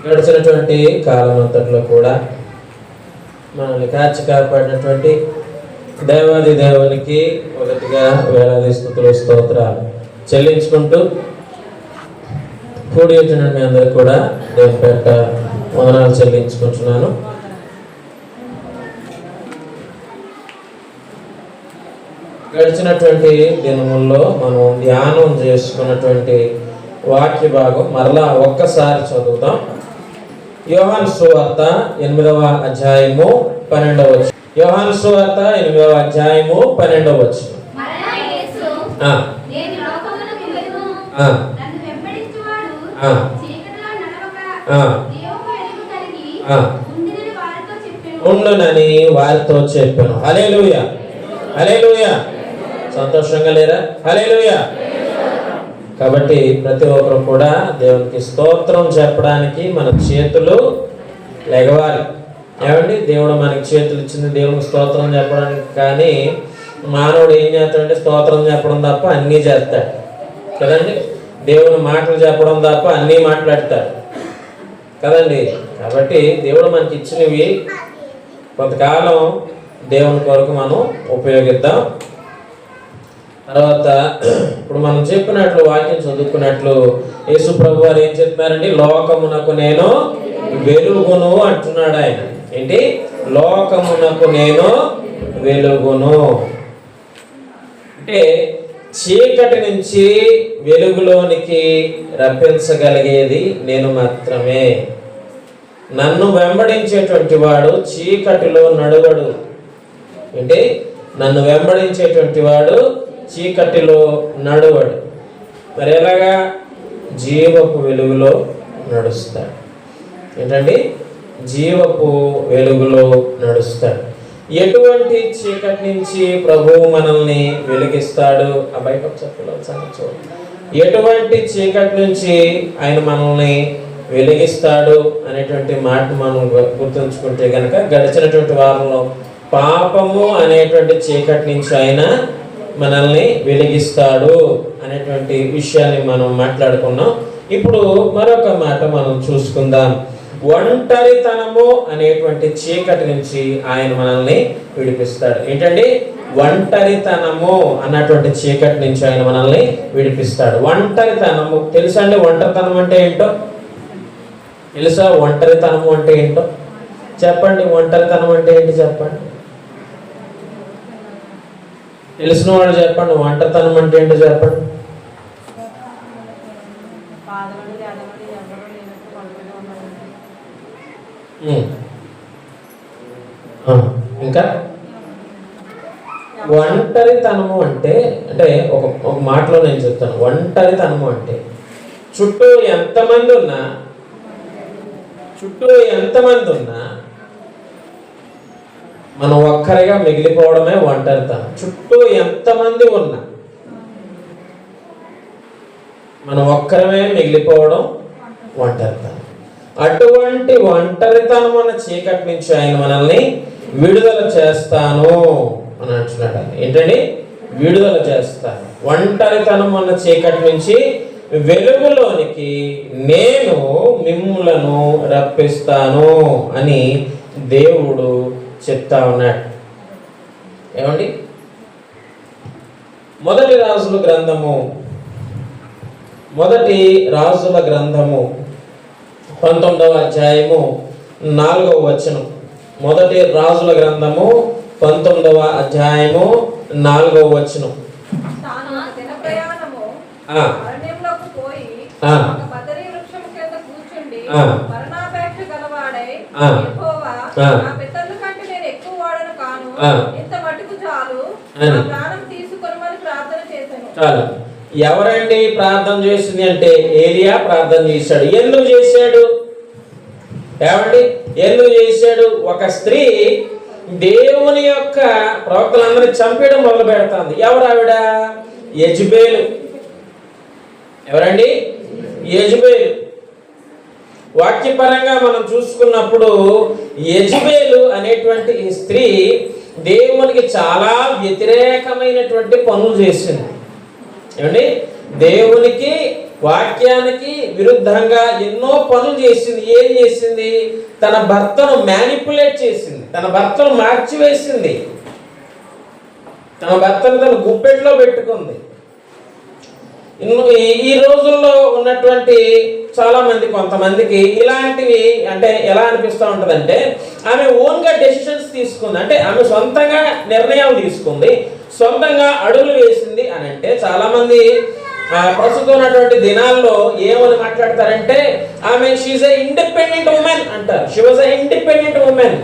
గడిచినటువంటి కాలం అంతట్లో కూడా మనల్ని కాచి కాపాడినటువంటి దేవాది దేవునికి మొదటిగా వేలాది స్తుతులు స్తోత్రాలు చెల్లించుకుంటూ కూడి వచ్చిన మీ అందరికి కూడా దేవుని పేరిట వందనాలు చెల్లించుకుంటున్నాను. గడిచినటువంటి దినముల్లో మనం ధ్యానం చేసుకున్నటువంటి వాక్య భాగం మరలా ఒక్కసారి చదువుదాం. యోహాను సువార్త 8వ అధ్యాయము 12వ వచనం. యోహాను సువార్త 8వ అధ్యాయము 12వ వచనం. ఉండునని వారితో చెప్పాను. హల్లెలూయా, హల్లెలూయా. సంతోషంగా లేరా? హల్లెలూయా. కాబట్టి ప్రతి ఒక్కరు కూడా దేవునికి స్తోత్రం చెప్పడానికి మన చేతులు లెగవాలి. ఏమండి, దేవుడు మనకి చేతులు ఇచ్చింది దేవునికి స్తోత్రం చెప్పడానికి. కానీ మానవుడు ఏం చేస్తాడంటే స్తోత్రం చెప్పడం తప్ప అన్నీ చేస్తాడు కదండి. దేవుని మాటలు చెప్పడం తప్ప అన్నీ మాట్లాడతాడు కదండి. కాబట్టి దేవుడు మనకి ఇచ్చినవి కొంతకాలం దేవుని కొరకు మనం ఉపయోగిద్దాం. తర్వాత ఇప్పుడు మనం చెప్పినట్లు వాక్యం చదువుకున్నట్లు యేసు ప్రభు వారు ఏం చెప్తున్నారండి? లోకమునకు నేను వెలుగును అంటున్నాడు ఆయన. ఏంటి? లోకమునకు నేను వెలుగును అంటే చీకటి నుంచి వెలుగులోనికి రప్పించగలిగేది నేను మాత్రమే. నన్ను వెంబడించేటువంటి వాడు చీకటిలో నడవడు. అంటే నన్ను వెంబడించేటువంటి వాడు చీకటిలో నడవడు. మరి ఎలాగా? జీవపు వెలుగులో నడుస్తాడు. ఏంటండి? జీవపు వెలుగులో నడుస్తాడు. ఎటువంటి చీకటి నుంచి ప్రభువు మనల్ని వెలిగిస్తాడు? ఆ బయట చూడండి. ఎటువంటి చీకటి నుంచి ఆయన మనల్ని వెలిగిస్తాడు అనేటువంటి మాట మనం గుర్తుంచుకుంటే కనుక గడిచినటువంటి వారంలో పాపము అనేటువంటి చీకటి నుంచి ఆయన మనల్ని వెలిగిస్తాడు అనేటువంటి విషయాన్ని మనం మాట్లాడుకున్నాం. ఇప్పుడు మరొక మాట మనం చూసుకుందాం. ఒంటరితనము అనేటువంటి చీకటి నుంచి ఆయన మనల్ని విడిపిస్తాడు. ఏంటండి? ఒంటరితనము అన్నటువంటి చీకటి నుంచి ఆయన మనల్ని విడిపిస్తాడు. ఒంటరితనము తెలుసా అండి? ఒంటరితనం అంటే ఏంటో తెలుసా? ఒంటరితనము అంటే ఏంటో చెప్పండి. ఒంటరితనం అంటే ఏంటి చెప్పండి. తెలిసిన వాళ్ళు చెప్పండి. ఒంటరితనం అంటే ఏంటో చెప్పండి. ఇంకా ఒంటరితనము అంటే అంటే ఒక మాటలో నేను చెప్తాను. ఒంటరితనము అంటే చుట్టూ ఎంతమంది ఉన్నా మనం ఒక్కరిగా మిగిలిపోవడమే ఒంటరితనం. చుట్టూ ఎంతమంది ఉన్నా మనం ఒక్కరమే మిగిలిపోవడం ఒంటరితనం. అటువంటి ఒంటరితనం అన్న చీకటి నుంచి ఆయన మనల్ని విడుదల చేస్తాను అని అంటున్నాడు. ఏంటండి? విడుదల చేస్తాను. ఒంటరితనం అన్న చీకటి నుంచి వెలుగులోనికి నేను మిమ్ములను రప్పిస్తాను అని దేవుడు చెప్తా ఉన్నాడు. ఏమండి? మొదటి రాజుల గ్రంథము 19వ అధ్యాయము 4వ వచనం. మొదటి రాజుల గ్రంథము 19వ అధ్యాయము 4వ వచనం. చాలు. ఎవరండి ప్రార్థన చేసింది అంటే ఏలియా ప్రార్థన చేశాడు. ఎందుకు చేశాడు? ఏమండి? ఎందుకు చేశాడు? ఒక స్త్రీ దేవుని యొక్క ప్రవక్తలందరినీ చంపేయడం మొదలు పెడుతుంది. ఎవరు ఆవిడ? యెజబెలు. ఎవరండి? యెజబెలు. వాక్యపరంగా మనం చూసుకున్నప్పుడు యెజబెలు అనేటువంటి ఈ స్త్రీ దేవునికి చాలా వ్యతిరేకమైనటువంటి పనులు చేసింది. ఏమండి? దేవునికి వాక్యానికి విరుద్ధంగా ఎన్నో పనులు చేసింది. ఏం చేసింది? తన భర్తను మ్యానిపులేట్ చేసింది, తన భర్తను మార్చివేసింది, తన భర్తను తన గుప్పెట్లో పెట్టుకుంది. ఈ రోజుల్లో ఉన్నటువంటి చాలా మంది, కొంతమందికి ఇలాంటివి అంటే ఎలా అనిపిస్తూ ఉంటుందంటే, ఆమె ఓన్గా డెసిషన్స్ తీసుకుంది, అంటే ఆమె సొంతంగా నిర్ణయాలు తీసుకుంది, సొంతంగా అడుగులు వేసింది అని అంటే చాలామంది ప్రస్తుతం ఉన్నటువంటి దినాల్లో ఏమని మాట్లాడతారంటే, ఆమె షీఈ్ ఎ ఇండిపెండెంట్ ఉమెన్ అంటారు. She was a independent woman,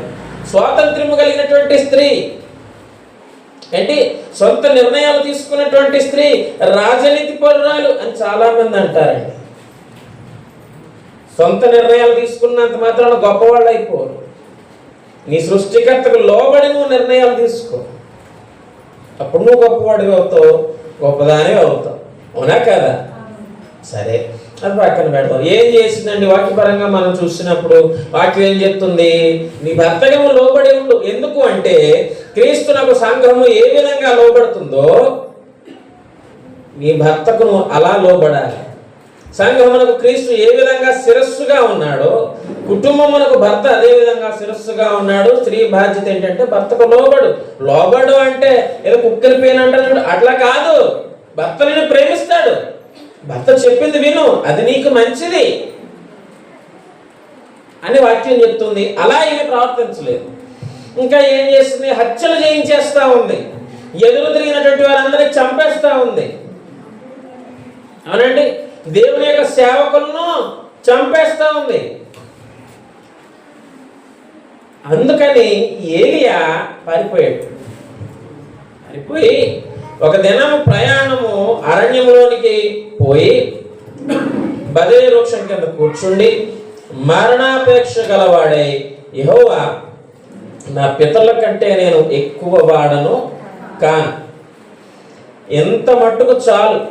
స్వాతంత్ర్యము కలిగినటువంటి స్త్రీ. ఏంటి? సొంత నిర్ణయాలు తీసుకున్నటువంటి స్త్రీ, రాజనీతి పరురాలు అని చాలా మంది అంటారండి. సొంత నిర్ణయాలు తీసుకున్నంత మాత్రాన గొప్పవాళ్ళు అయిపోరు. నీ సృష్టికర్తకు లోబడి నువ్వు నిర్ణయాలు తీసుకో, అప్పుడు నువ్వు గొప్పవాడివి అవుతావు, గొప్పదానివి అవుతావు. అవునా కదా? సరే, అది పక్కన పెడతాం. ఏం చేసిందండి వాక్యపరంగా మనం చూసినప్పుడు? వాక్యం ఏం చెప్తుంది? నీ భర్తకు లోబడి ఉండు. ఎందుకు అంటే, క్రీస్తునకు సంఘము ఏ విధంగా లోబడుతుందో నీ భర్తకు నువ్వు అలా లోబడాలి. సంఘమునకు క్రీస్తు ఏ విధంగా శిరస్సుగా ఉన్నాడో, కుటుంబమునకు భర్త అదే విధంగా శిరస్సుగా ఉన్నాడు. స్త్రీ బాధ్యత ఏంటంటే భర్తకు లోబడు అంటే ఏదో కుక్కరి పేను అంటాడు, అట్లా కాదు. భర్త నిన్ను ప్రేమిస్తాడు, భర్త చెప్పింది విను, అది నీకు మంచిది అని వాక్యం చెప్తుంది. అలా ఏమి ప్రవర్తించలేదు. ఇంకా ఏం చేస్తుంది? హత్యలు చేయించేస్తా ఉంది, ఎదురు తిరిగినటువంటి వారందరినీ చంపేస్తా ఉంది. అవునండి, దేవుని యొక్క సేవకులను చంపేస్తా ఉంది. అందుకని ఏలియా పారిపోయి ఒక దినము ప్రయాణము అరణ్యంలోనికి పోయి బదరీ వృక్షం కింద కూర్చుండి మరణాపేక్ష గలవాడై, యెహోవా నా పితరుల కంటే నేను ఎక్కువ వాడను కాను, ఎంత మట్టుకు చాలు,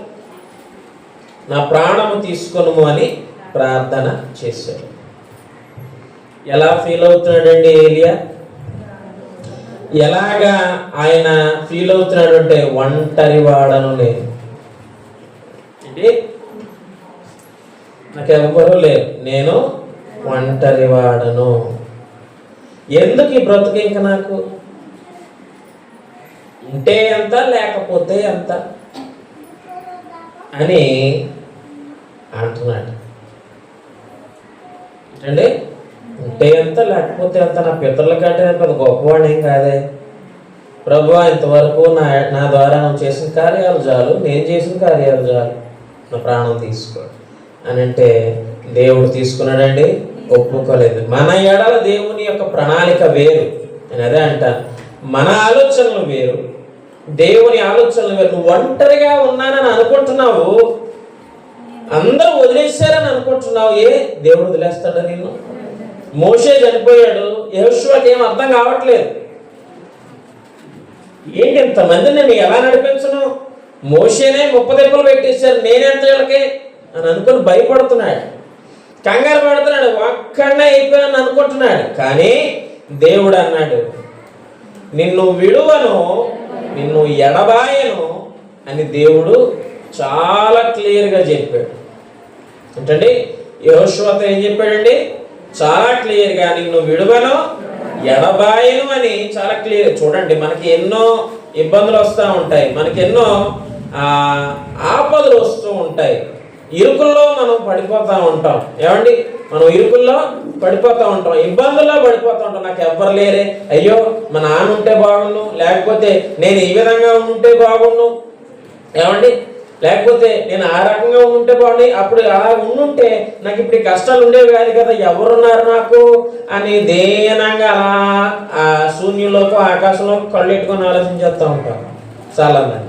నా ప్రాణము తీసుకొనుము అని ప్రార్థన చేశాడు. ఎలా ఫీల్ అవుతున్నాడండి ఏలియా? ఎలాగా ఆయన ఫీల్ అవుతున్నాడు అంటే, ఒంటరి వాడను నేను, నాకు ఎవ్వరూ లేరు, నేను ఒంటరి వాడను, ఎందుకు ఈ బ్రతుకు ఇంక నాకు? ఉంటే ఎంత లేకపోతే ఎంత అని అంటున్నాడు. ఏంటండి? ఉంటే ఎంత లేకపోతే ఎంత, నా పితరుల కంటే నేను పెద్ద గొప్పవాడిని ఏం కాదే ప్రభువా, ఇంతవరకు నా ద్వారా నువ్వు చేసిన కార్యాలు చాలు, నేను చేసిన కార్యాలు చాలు, నా ప్రాణం తీసుకో అని అంటే దేవుడు తీసుకున్నాడండి? ఒప్పుకోలేదు. మన ఎడల దేవుని యొక్క ప్రణాళిక వేరు. నేను అదే అంటాను, మన ఆలోచనలు వేరు, దేవుని ఆలోచనలు వేరు. నువ్వు ఒంటరిగా ఉన్నానని అనుకుంటున్నావు, అందరూ వదిలేశారని అనుకుంటున్నావు. దేవుడు వదిలేస్తాడా నిన్ను? మోషే చనిపోయాడు, యెహోషువకి ఏం అర్థం కావట్లేదు. ఏంటి ఇంతమందిని నేను ఎలా నడిపించను? మోషేనే 30 దెబ్బలు పెట్టేశారు, నేనెంత వీళ్ళకి అని అనుకుని భయపడుతున్నాడు, కంగారు పడుతున్నాడు, ఒక్కడనే అయిపోయాను అనుకుంటున్నాడు. కానీ దేవుడు అన్నాడు, నిన్ను విడువను, నిన్ను ఎడబాయను అని దేవుడు చాలా క్లియర్గా చెప్పాడు. ఏంటండి? యెహోషువతో ఏం చెప్పాడండి? చాలా క్లియర్గా, నిన్ను విడువను, ఎడబాయను అని చాలా క్లియర్. చూడండి, మనకి ఎన్నో ఇబ్బందులు వస్తూ ఉంటాయి, మనకి ఎన్నో ఆపదలు వస్తూ ఉంటాయి, ఇరుకుల్లో మనం పడిపోతూ ఉంటాం. ఏమండి? మనం ఇరుకుల్లో పడిపోతూ ఉంటాం, ఇబ్బందుల్లో పడిపోతూ ఉంటాం. నాకు ఎవ్వరు లేరే, అయ్యో మా నాన్న ఉంటే బాగుండు, లేకపోతే నేను ఈ విధంగా ఉంటే బాగుండు, ఏమండి, లేకపోతే నేను ఆ రకంగా ఉంటే బాగుంది, అప్పుడు అలా ఉండుంటే నాకు ఇప్పుడు కష్టాలు ఉండేవి కాదు కదా, ఎవరున్నారు నాకు అని దేనంగా అలా ఆ శూన్యంలోకి ఆకాశంలోకి కళ్ళు ఎట్టుకొని ఆలోచించేస్తూ ఉంటాం చాలా మంది.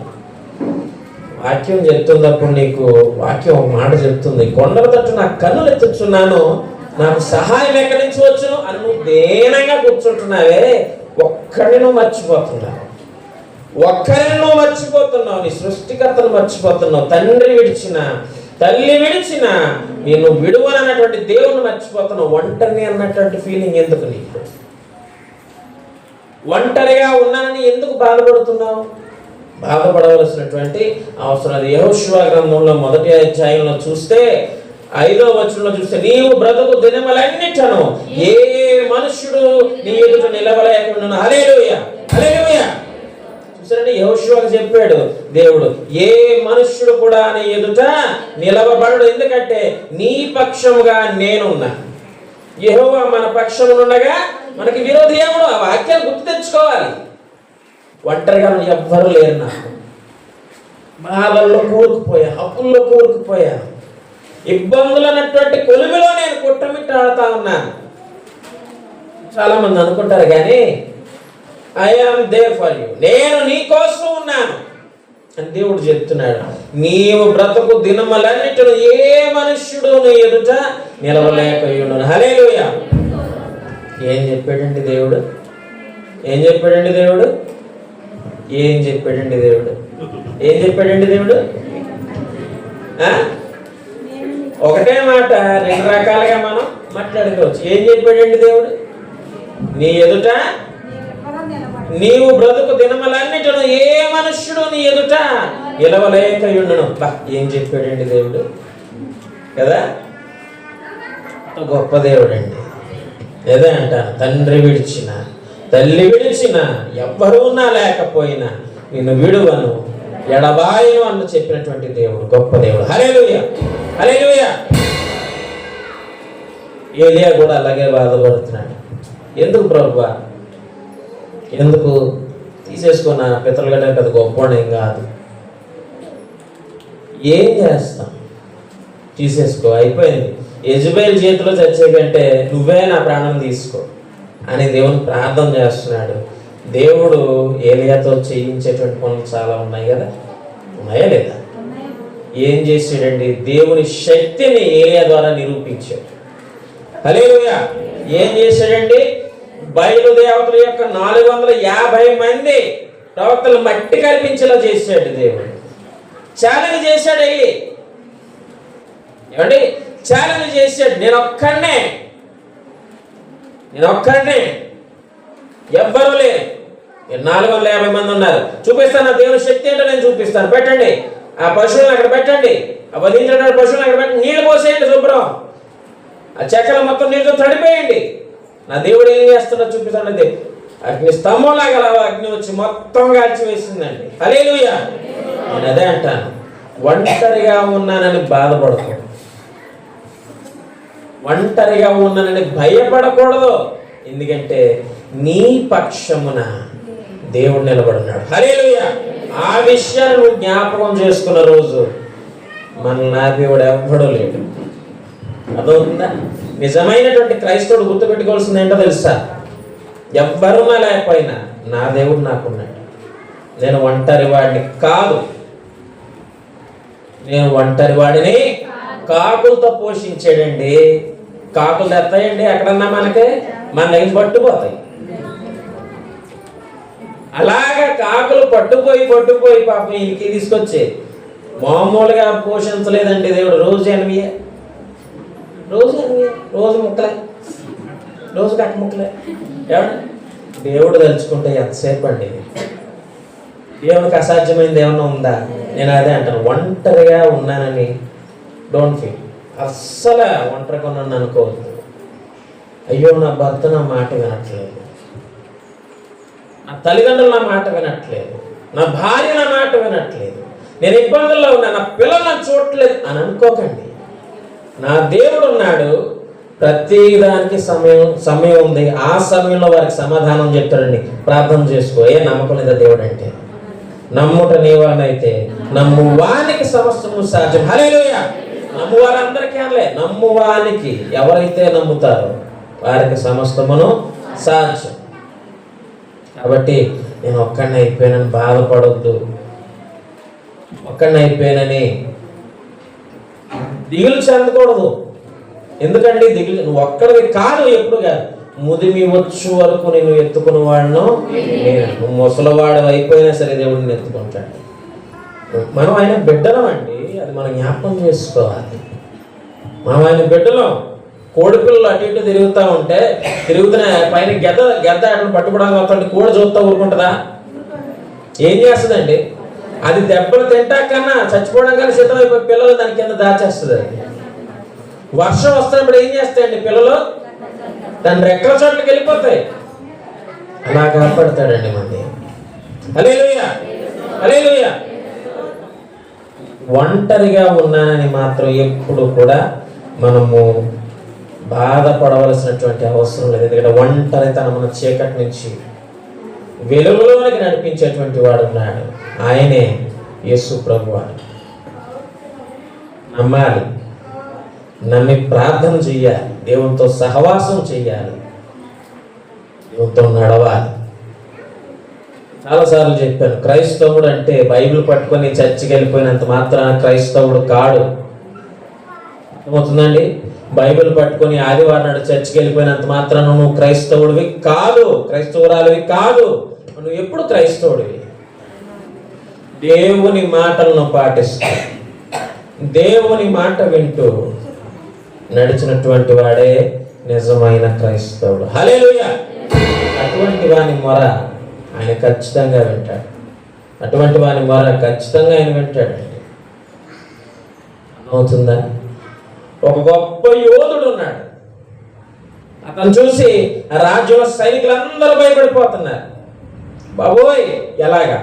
వాక్యం చెప్తున్నప్పుడు నీకు వాక్యం ఒక మాట చెప్తుంది, కొండల తట్టు నా కన్నులు ఎత్తుచున్నాను, నాకు సహాయం ఎక్కడి నుంచి వచ్చును అని నువ్వు దేనంగా కూర్చుంటున్నావే, ఒక్కడిని నువ్వు మర్చిపోతున్నావు, ఒక్కరిని నువ్వు మర్చిపోతున్నావు, నీ సృష్టికర్తను మర్చిపోతున్నావు. తండ్రి విడిచిన, తల్లి విడిచిన నేను విడువనన్నటువంటి దేవుని మర్చిపోతున్నావు. ఒంటరిని అన్నటువంటి ఫీలింగ్ ఎందుకు నీకు? ఒంటరిగా ఉన్నానని ఎందుకు బాధపడుతున్నావు? బాధపడవలసినటువంటి అవసరం అది. యెహోషువ గ్రంథంలో 1వ అధ్యాయంలో చూస్తే 5వ వచనంలో చూస్తే, నీవు బ్రతుకు దినములన్నిటను ఏ మనుష్యుడు నీ ఎదుట నిలవలేకుండా. హల్లెలూయా, హల్లెలూయా. చూసారండి, యెహోషువకు చెప్పాడు దేవుడు, ఏ మనుష్యుడు కూడా నీ ఎదుట నిలవబడడు, ఎందుకంటే నీ పక్షముగా నేనున్నా. యెహోవా మన పక్షమునుండగా మనకి విరోధి ఎవడు? ఆ వాక్యాన్ని గుర్తు తెచ్చుకోవాలి. ఒంటరిగా ఎవ్వరు లేరు. నాకు బాధల్లో కూరుకుపోయాను, అప్పుల్లో కూరుకుపోయాను, ఇబ్బందులు అన్నటువంటి కొలుమిలో నేను కుట్టమిట్టాడుతా ఉన్నాను. చాలా మంది అనుకుంటారు కానీ I am there for you, నేను నీ కోసం ఉన్నాను అని దేవుడు చెప్తున్నాడు. నీవు బ్రతుకు దినములన్నిటిలో ఏ మనుష్యుడు నీ ఎదుట నిలవలేకపోయాడు. హల్లెలూయా. ఏం చెప్పాడండి దేవుడు? ఏం చెప్పాడండి దేవుడు? ఏం చెప్పాడండి దేవుడు? ఏం చెప్పాడండి దేవుడు? ఒకటే మాట 2 రకాలుగా మనం మాట్లాడుకోవచ్చు. ఏం చెప్పాడండి దేవుడు? నీ ఎదుట నీవు బ్రతుకు దినములన్నిటిలో ఏ మనుష్యుడు నీ ఎదుట నిలవలేకపోయాడు. ఏం చెప్పాడండి దేవుడు కదా? గొప్ప దేవుడండి. ఏదే అంటాను, తండ్రి విడిచిన తల్లి విడిచిన ఎవ్వరూ ఉన్నా లేకపోయినా నిన్ను విడువను ఎడబాయను అని చెప్పినటువంటి దేవుడు, గొప్ప దేవుడు. హల్లెలూయా, హల్లెలూయా. ఏలియా కూడా అలాగే బాధపడుతున్నాడు. ఎందుకు ప్రభువా, ఎందుకు తీసేసుకున్న పితలు గడ్డ పెద్ద గొప్పనేం కాదు, ఏం చేస్తాం, తీసేసుకో, అయిపోయింది. యెజబెల్ చేతిలో చచ్చే కంటే నువ్వే నా ప్రాణం తీసుకో అని దేవుని ప్రార్థన చేస్తున్నాడు. దేవుడు ఏలియాతో చేయించేటువంటి పనులు చాలా ఉన్నాయి కదా, ఉన్నాయా లేదా? ఏం చేసాడండి? దేవుని శక్తిని ఏలియా ద్వారా నిరూపించాడు. హల్లెలూయా. ఏం చేశాడండి? బయలుదేవతల యొక్క 450 మంది ప్రవక్తలు మట్టి కల్పించేలా చేశాడు దేవుడు. ఛాలెంజ్ చేశాడు. వెళ్ళి ఏమండి, ఛాలెంజ్ చేశాడు. నేను ఒక్కడనే, ఎవ్వరూ లేరు. 450 మంది ఉన్నారు. చూపిస్తాను నా దేవుని శక్తి ఏంటో నేను చూపిస్తాను. పెట్టండి ఆ పశువులను అక్కడ పెట్టండి, ఆ వధించినటువంటి పశువులను అక్కడ పెట్టండి, నీళ్ళు పోసేయండి శుభ్రం, ఆ చెక్కలు మొత్తం నీళ్ళతో తడిపేయండి. నా దేవుడు ఏం చేస్తుందో చూపిస్తానండి. అగ్ని స్తంభంలాగా అగ్ని వచ్చి మొత్తం కాల్చి వేసిందండి. హల్లెలూయా. నేను అదే అంటాను, ఒంటరిగా ఉన్నానని బాధపడకూడదు, ఒంటరిగా ఉన్నానని భయపడకూడదు. ఎందుకంటే నీ పక్షమున దేవుడు నిలబడున్నాడు. హల్లెలూయా. ఆ విషయాన్ని నువ్వు జ్ఞాపకం చేసుకున్న రోజు మన దేవుడు ఎవ్వడూ లేడు. అదవుతుందా? నిజమైనటువంటి క్రైస్తవుడు గుర్తుపెట్టుకోవాల్సింది ఏంటో తెలుసా? ఎవ్వరున్నా లేకపోయినా నా దేవుడు నాకున్నాడు. నేను ఒంటరి వాడిని కాదు, నేను ఒంటరి వాడిని. కాకులతో పోషించాడండి. కాకులు తెస్తాయండి ఎక్కడన్నా మనకి, మన దగ్గర పట్టుపోతాయి. అలాగా కాకులు పట్టుపోయి పాపం ఇంటికి తీసుకొచ్చి మామూలుగా పోషించలేదండి దేవుడు. రోజు 8, రోజు ముక్కలే, రోజు కట్ట ముక్కలే. ఏమండి, దేవుడు తలుచుకుంటే ఎంతసేపు అండి? దేవునికి అసాధ్యమైనది ఏమన్నా ఉందా? నేను అదే అంటాను, ఒంటరిగా ఉన్నానని డోంట్ ఫీల్. అస్సలు ఒంటరిగా ఉన్నాను అనుకోవద్దు. అయ్యో నా భర్త నా మాట వినట్లేదు, నా తల్లిదండ్రులు నా మాట వినట్లేదు, నా భార్య నా మాట వినట్లేదు, నేను ఇబ్బందుల్లో ఉన్నా, నా పిల్లలు నన్ను చూడట్లేదు అని అనుకోకండి. నా దేవుడు ఉన్నాడు. ప్రతి దానికి సమయం ఉంది. ఆ సమయంలో వారికి సమాధానం చెప్తాడండి. ప్రార్థన చేసుకో. ఏ నమ్మకం లేదా దేవుడు అంటే? నమ్ముట నీవానైతే నమ్మువానికి సమస్తము సాధ్యం. హల్లెలూయా. నమ్మువారందరికీ అనలే, నమ్మువానికి, ఎవరైతే నమ్ముతారో వారికి సమస్తమును సాధ్యం. కాబట్టి నేను ఒక్కడిని అయిపోయానని బాధపడొద్దు, ఒక్కడిని అయిపోయానని దిగులు చెందకూడదు. ఎందుకండి దిగులు? నువ్వు ఒక్కడివి కాదు, ఎప్పుడు కాదు. ముదిమి వచ్చు వరకు నేను ఎత్తుకున్న వాడును నేను. నువ్వు ముసలివాడు అయిపోయినా సరే దేవుడిని ఎత్తుకుంటాడు. మనం ఆయన బిడ్డలం అండి, అది మనం జ్ఞాపకం చేసుకోవాలి. మనం ఆయన బిడ్డలం. కోడిపిల్లలు అటు ఇటు తిరుగుతున్న పైన గెద్ద అటు పట్టుకోవడానికి వస్తుంటే కోడి చూస్తా ఊరుకుంటుందా? ఏం చేస్తుందండి? అది దెబ్బలు తింటా కన్నా చచ్చిపోవడం కానీ సిద్ధమైపోయి పిల్లలు దాని కింద దాచేస్తుంది. అది వర్షం వస్తున్నప్పుడు ఏం చేస్తాయండి పిల్లలు? దాని రెక్కల చోట్లకి వెళ్ళిపోతాయి. అలా కాపాడతాడండి మంది. హల్లెలూయా, హల్లెలూయా. ఒంటరిగా ఉన్నానని మాత్రం ఎప్పుడు కూడా మనము బాధపడవలసినటువంటి అవసరం లేదు. ఎందుకంటే ఒంటరితనం మన చీకటి నుంచి వెలుగులోనికి నడిపించేటువంటి వాడు ఉన్నాడు. ఆయనే యేసు ప్రభువాడు. నమ్మాలి, నమ్మి ప్రార్థన చెయ్యాలి, దేవునితో సహవాసం చెయ్యాలి, దేవునితో నడవాలి. చాలాసార్లు చెప్పాను, క్రైస్తవుడు అంటే బైబిల్ పట్టుకొని చర్చికి వెళ్ళిపోయినంత మాత్రాన క్రైస్తవుడు కాడు. అర్థమవుతుందండి? బైబిల్ పట్టుకొని ఆదివారం నాడు చర్చికి వెళ్ళిపోయినంత మాత్రాన నువ్వు క్రైస్తవుడివి కాదు, క్రైస్తవురాలివి కాదు. నువ్వు ఎప్పుడు క్రైస్తవుడివి? దేవుని మాటలను పాటిస్తూ దేవుని మాట వింటూ నడిచినటువంటి వాడే నిజమైన క్రైస్తవుడు. హల్లెలూయా. అటువంటి వాని మొర ఆయన ఖచ్చితంగా వింటాడు. అటువంటి వాని మొర ఖచ్చితంగా ఆయన వింటాడండి. అవుతుందా? ఒక గొప్ప యోధుడు ఉన్నాడు. అతను చూసి రాజ్యంలో సైనికులందరూ భయపడిపోతున్నారు. బాబోయ్ ఎలాగా,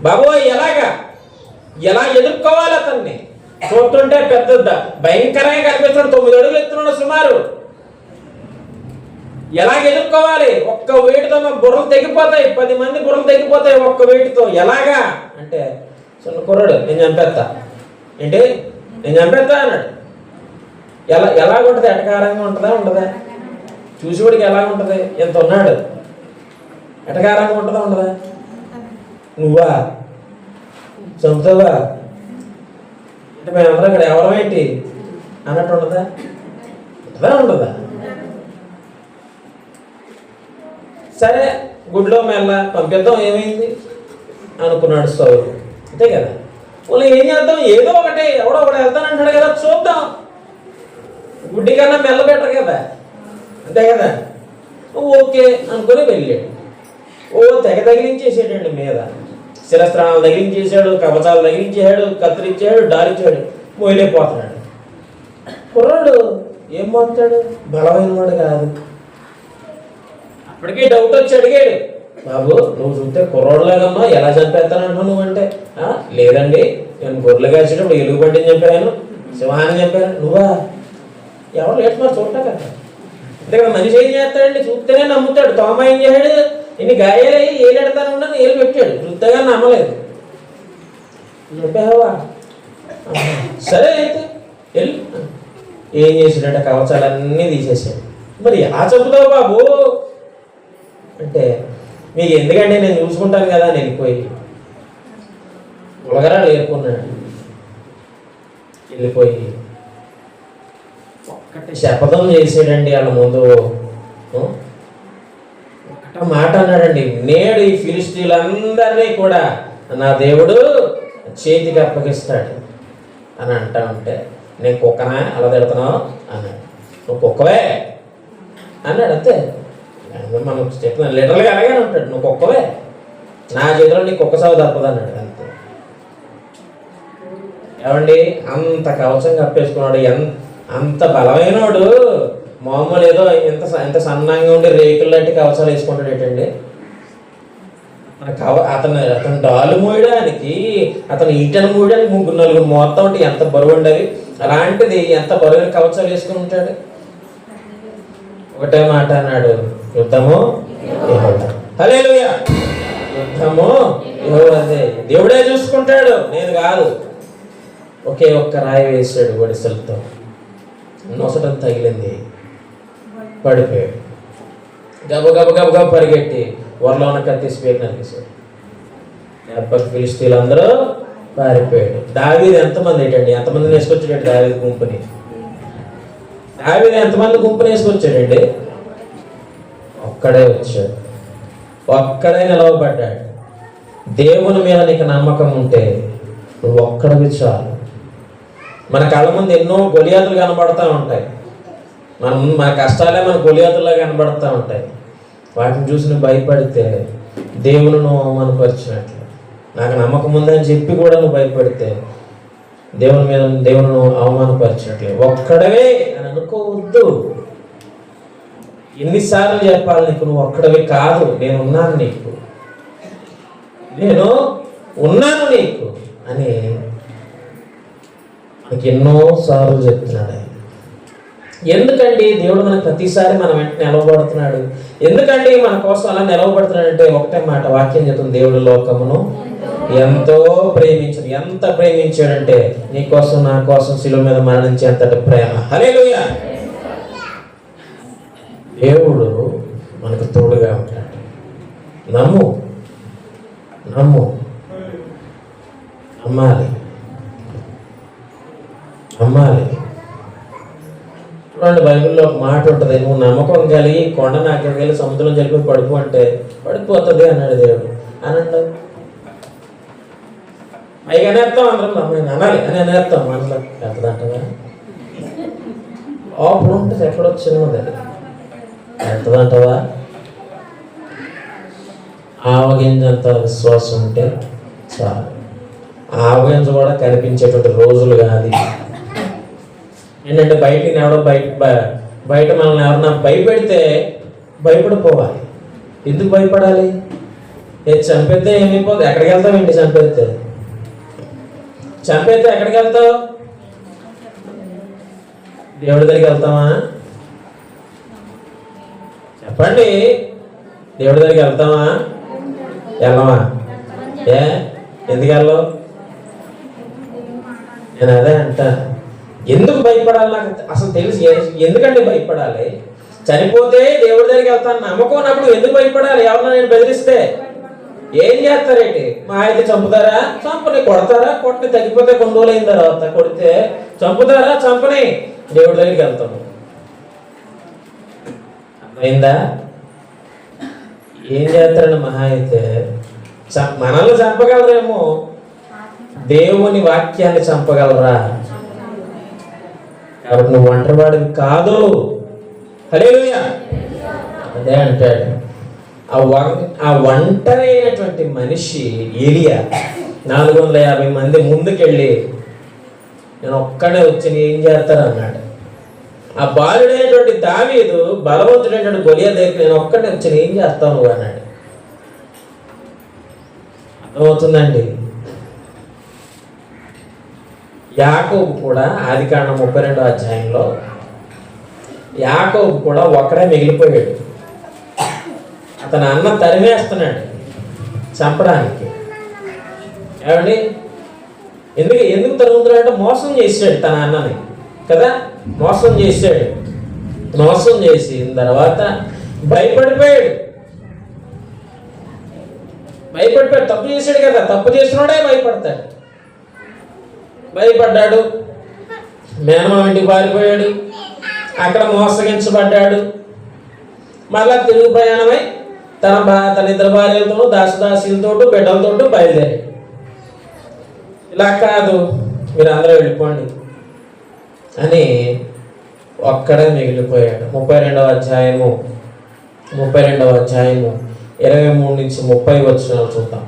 బాబోయ్ ఎలాగా, ఎలా ఎదుర్కోవాలి అతన్ని? చూస్తుంటే పెద్ద భయంకరంగా కనిపిస్తున్నాడు. 9 అడుగులు ఎత్తున్నాడు సుమారు. ఎలాగ ఎదుర్కోవాలి? ఒక్క వేటితో మా బుర్రలు తెగిపోతాయి, 10 మంది బుర్రలు తెగిపోతాయి ఒక్క వేటితో. ఎలాగా అంటే చిన్న కుర్రాడు, నేను చంపేస్తా. ఏంటి? నేను చంపేస్తా అన్నాడు. ఎలాగుంటుంది? ఎటకారంగా ఉంటుందా ఉండదా? చూసేవాడికి ఎలా ఉంటుంది? ఎంత ఉన్నాడు, ఎటకారంగా ఉంటుందా ఉండదా? నువ్వా చంపుతావా అంటే మేమందరం ఇక్కడ ఎవరమేంటి అన్నట్టు ఉండదా? ఉంటుందా ఉండదా? సరే గుడిలో మెల్ల పంపిద్దాం, ఏమైంది అనుకున్నాడు సౌలు. అంతే కదా. వాళ్ళు ఏం చేద్దాం, ఏదో ఒకటి ఎవడో ఒకటి వెళ్తానంటాడు కదా, చూద్దాం. గుడ్డి కన్నా మెల్ల బెటర్ కదా, అంతే కదా. ఓకే అనుకుని వెళ్ళాడు. తెగ తగిలించేసాడండి మీద. శిరస్త్రాణాలు తగిలించేసాడు, కవచాలు తగిలించాడు, కత్తిరించాడు, డాలించాడు. మోయలేకపోతున్నాడు. కుర్రాడు ఏం మోస్తాడు? బలమైన వాడు కాదు. అప్పటికే డౌట్ వచ్చి అడిగాడు, బాబు నువ్వు చూస్తే కుర్రోడ్లాగమ్మా, ఎలా చంపేస్తానంటావు నువ్వు అంటే, లేదండి నేను గొర్రెలు కాల్చేటప్పుడు ఎలుగుబంటిని చంపాను, సింహాన్ని చంపాను. నువ్వా? ఎవరు లేట్ మరి చూడటం కదా. అంతే మనిషి ఏం చేస్తాడండి? చూస్తేనే నమ్ముతాడు. తోమ ఏం చేశాడు? ఇన్ని గాయాలయ్యి ఏలు ఎడతాను ఏలు పెట్టాడు, చూస్తేగా నమ్మలేదు. చెప్పావా? సరే అయితే వెళ్ళి ఏం చేసాడంటే కవచాలన్నీ తీసేసాడు. మరి ఎలా చంపుతావు బాబు అంటే, మీకు ఎందుకంటే నేను చూసుకుంటాను కదా అని వెళ్ళిపోయి ఉలగరాలు ఏరుకున్నాడు. వెళ్ళిపోయి ఒక్కటి శపథం చేసాడండి వాళ్ళ ముందు. ఒక్కట మాట అన్నాడండి, నేడు ఈ ఫిలిష్తీయులందరినీ కూడా నా దేవుడు చేతికి అప్పగిస్తాడు అని అంటా ఉంటే, నేను కుక్కనా అలా తిడుతున్నావు అన్నాడు. నువ్వు కుక్కవే అన్నాడు. అంతే, మనం చెప్తున్నాను లిటరల్గా అలాగే ఉంటాడు. నువ్వు కుక్కవే, నా చేతిలో నీ కుక్క సాగు తప్పదు అన్నాడు. అంతే. ఏమండి అంత కవచం కప్పేసుకున్నాడు, అంత బలమైనవాడు. మామూలు ఏదో ఎంత సన్నంగా ఉండి రేకులు లాంటి కవచాలు వేసుకుంటాడు ఏంటండి? అతను డాలు మోయడానికి, అతను ఈటను మోయడానికి 3-4 మొత్తం ఉంటే ఎంత బరువు ఉండేది. అలాంటిది ఎంత బరువు కవచాలు వేసుకుని ఉంటాడు. ఒకటే మాట అన్నాడు, యుద్ధము యెహోవా. హల్లెలూయా. యుద్ధము యెహోవాదే, దేవుడే చూసుకుంటాడు, నేను కాదు. ఒకే ఒక్క రాయి వేసాడు ఒడిసెలతో, నొసటం తగిలింది, పడిపోయాడు. గబ పరిగెట్టి వరలో ఉన్న కత్తి స్పీక్ నరికేశాడు. దెబ్బకి ఫిలిష్తీయులందరూ పారిపోయాడు. దావీదు ఎంతమంది ఏంటండి, ఎంతమందిని వేసుకొచ్చాడు దావీదు గుంపుని? దావీదు ఎంతమంది గుంపుని వేసుకొచ్చాడండి? ఒక్కడే వచ్చాడు, ఒక్కడే నిలవబడ్డాడు. దేవుని మీద నీకు నమ్మకం ఉంటే నువ్వు ఒక్కడివి చాలు. మన కళ్ళ ముందు ఎన్నో గొలియాతులు కనబడుతూ ఉంటాయి. మన కష్టాలే మన గొలియాతుల్లా కనబడుతూ ఉంటాయి. వాటిని చూసి నువ్వు భయపడితే దేవుని నువ్వు అవమానపరిచినట్లు. నాకు నమ్మకం ఉందని చెప్పి కూడా నువ్వు భయపడితే దేవుని అవమానపరిచినట్లే. ఒక్కడవే అని అనుకోవద్దు. ఎన్నిసార్లు చెప్పాలి నీకు? నువ్వు ఒక్కడవే కాదు, నేను ఉన్నాను నీకు అని మనకి ఎన్నోసార్లు చెప్తున్నాడు ఆయన. ఎందుకండి దేవుడు మనకు ప్రతిసారి మన వెంట నిలవబడుతున్నాడు? ఎందుకండి మన కోసం అలా నిలవబడుతున్నాడంటే ఒకటే మాట వాక్యం చెప్తుంది, దేవుడు లోకమును ఎంతో ప్రేమించాడు. ఎంత ప్రేమించాడంటే నీ కోసం నా కోసం శిలువ మీద మరణించేంతటి ప్రేమ. హల్లెలూయా. దేవుడు మనకు తోడుగా ఉంటాడు. నమ్ము, నమ్మాలి. చూడండి, బైబిల్లో ఒక మాట ఉంటుంది, నువ్వు నమ్మకం కలిగి కొండ నాకు వెళ్ళి సముద్రం జరిపి పడుకో అంటే పడిపోతుంది అన్నాడు దేవుడు. అనండి పైగా అనేస్తాం, అందరం అనాలి అని అనేస్తాం. మనలో ఎంతదంటగా లోపల ఉంటుంది, ఎక్కడొచ్చినది అది ఎంతదంటవా? ఆవగింజంత విశ్వాసం ఉంటే చాలు. ఆవగింజ కూడా కనిపించేటువంటి రోజులు కాదు. ఏంటంటే బయట మనల్ని ఎవరన్నా భయపెడితే భయపడిపోవాలి. ఎందుకు భయపడాలి? చంపేస్తే ఏమైపోతుంది? ఎక్కడికి వెళ్తావేంటి? చంపేస్తే ఎక్కడికి వెళ్తావు? దేవుడి దగ్గరికి వెళ్తామా? చెప్పండి, దేవుడి దగ్గరికి వెళ్తామా? వెళ్ళమా? ఎందుకు వెళ్ళవు? నేను అదే అంటాను, ఎందుకు భయపడాలి? నాకు అసలు తెలుసు ఎందుకంటే భయపడాలి. చనిపోతే దేవుడి దగ్గరికి వెళ్తాను నమ్మకం ఉన్నప్పుడు ఎందుకు భయపడాలి? ఎవరన్నా నేను బెదిరిస్తే ఏం చేస్తారేంటి? మా అయితే చంపుతారా? చంపని. కొడతారా? కొట్టి తగ్గిపోతే కొన్ని రోజులు అయిన తర్వాత కొడితే చంపుతారా? చంపని. దేవుడి దగ్గరికి వెళ్తాము. అర్థమైందా? ఏం చేస్తారండి? మహా అయితే మనల్ని చంపగలరేమో, దేవుని వాక్యాన్ని చంపగలరా? కాబట్టి నువ్వు ఒంటరివాడివి కాదు. హల్లెలూయా. అదే అంటాడు, ఆ ఒంటరైనటువంటి మనిషి ఏలియా 450 మంది ముందుకెళ్ళి నేను ఒక్కడే వచ్చి ఏం చేస్తారు అన్నాడు. ఆ బాలుడైనటువంటి దావీదు బలవంతుడైనటువంటి గొలియా దగ్గర నేను ఒక్కడే వచ్చి ఏం చేస్తావు నువ్వు అన్నాడు. అర్థమవుతుందండి? యాకోబు కూడా ఆదికాండం 32వ అధ్యాయంలో యాకోబు కూడా ఒక్కడే మిగిలిపోయాడు. అతని అన్న తరిమేస్తున్నాడు చంపడానికి. ఏమండి? ఎందుకు తరుగుతున్నాడంటే మోసం చేశాడు తన అన్నని కదా. మోసం చేసిన తర్వాత భయపడిపోయాడు. తప్పు చేశాడు కదా, తప్పు చేసినోడే భయపడ్డాడు. మేనమామ ఇంటికి పారిపోయాడు, అక్కడ మోసగించబడ్డాడు. మళ్ళా తిరుగు ప్రయాణమై తన ఇద్దరు భార్యలతో దాసదాసీలతో బిడ్డలతో బయలుదేరాడు. ఇలా కాదు, మీరు అందరూ వెళ్ళిపోండి అని ఒక్కడే మిగిలిపోయాడు. 32వ అధ్యాయము 23 నుంచి 30 వచనాలు చూద్దాం.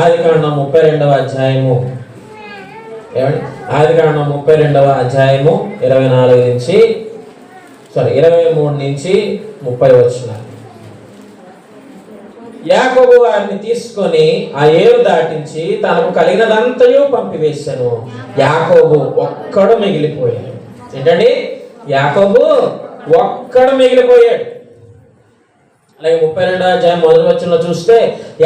ఆదికాండం 32వ అధ్యాయము 23 నుంచి 30 వచనాలు. యాకోబు వారిని తీసుకొని ఆ ఏరు దాటించి తనకు కలిగినదంతయు పంపివేశాను. యాకోబు ఒక్కడు మిగిలిపోయాడు. ఏంటండి? యాకోబు ఒక్కడు మిగిలిపోయాడు. అలాగే 32వ అధ్యాయం 1వ వచనంలో చూస్తే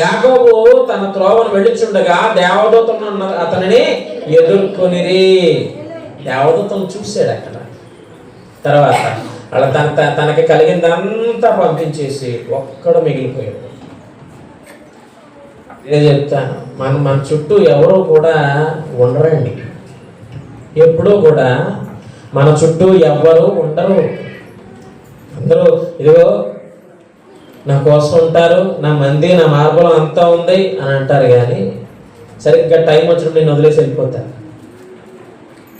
యాకోబు తన త్రోవను వెళ్ళిచుండగా దేవదూతను అతనిని ఎదుర్కొనిరి. దేవదూతను చూశాడు అక్కడ. తర్వాత అలా తనకి కలిగిందంతా పంపించేసి ఒక్కడు మిగిలిపోయాడు. ఇదే చెప్తాను, మన చుట్టూ ఎవరో కూడా ఉండరండి. ఎప్పుడూ కూడా మన చుట్టూ ఎవ్వరూ ఉండరు. అందరూ ఇదిగో నా కోసం ఉంటారు, నా మంది నా మార్గం అంతా ఉంది అని అంటారు. కానీ సరిగ్గా టైం వచ్చినప్పుడు నేను వదిలేసి వెళ్ళిపోతాను.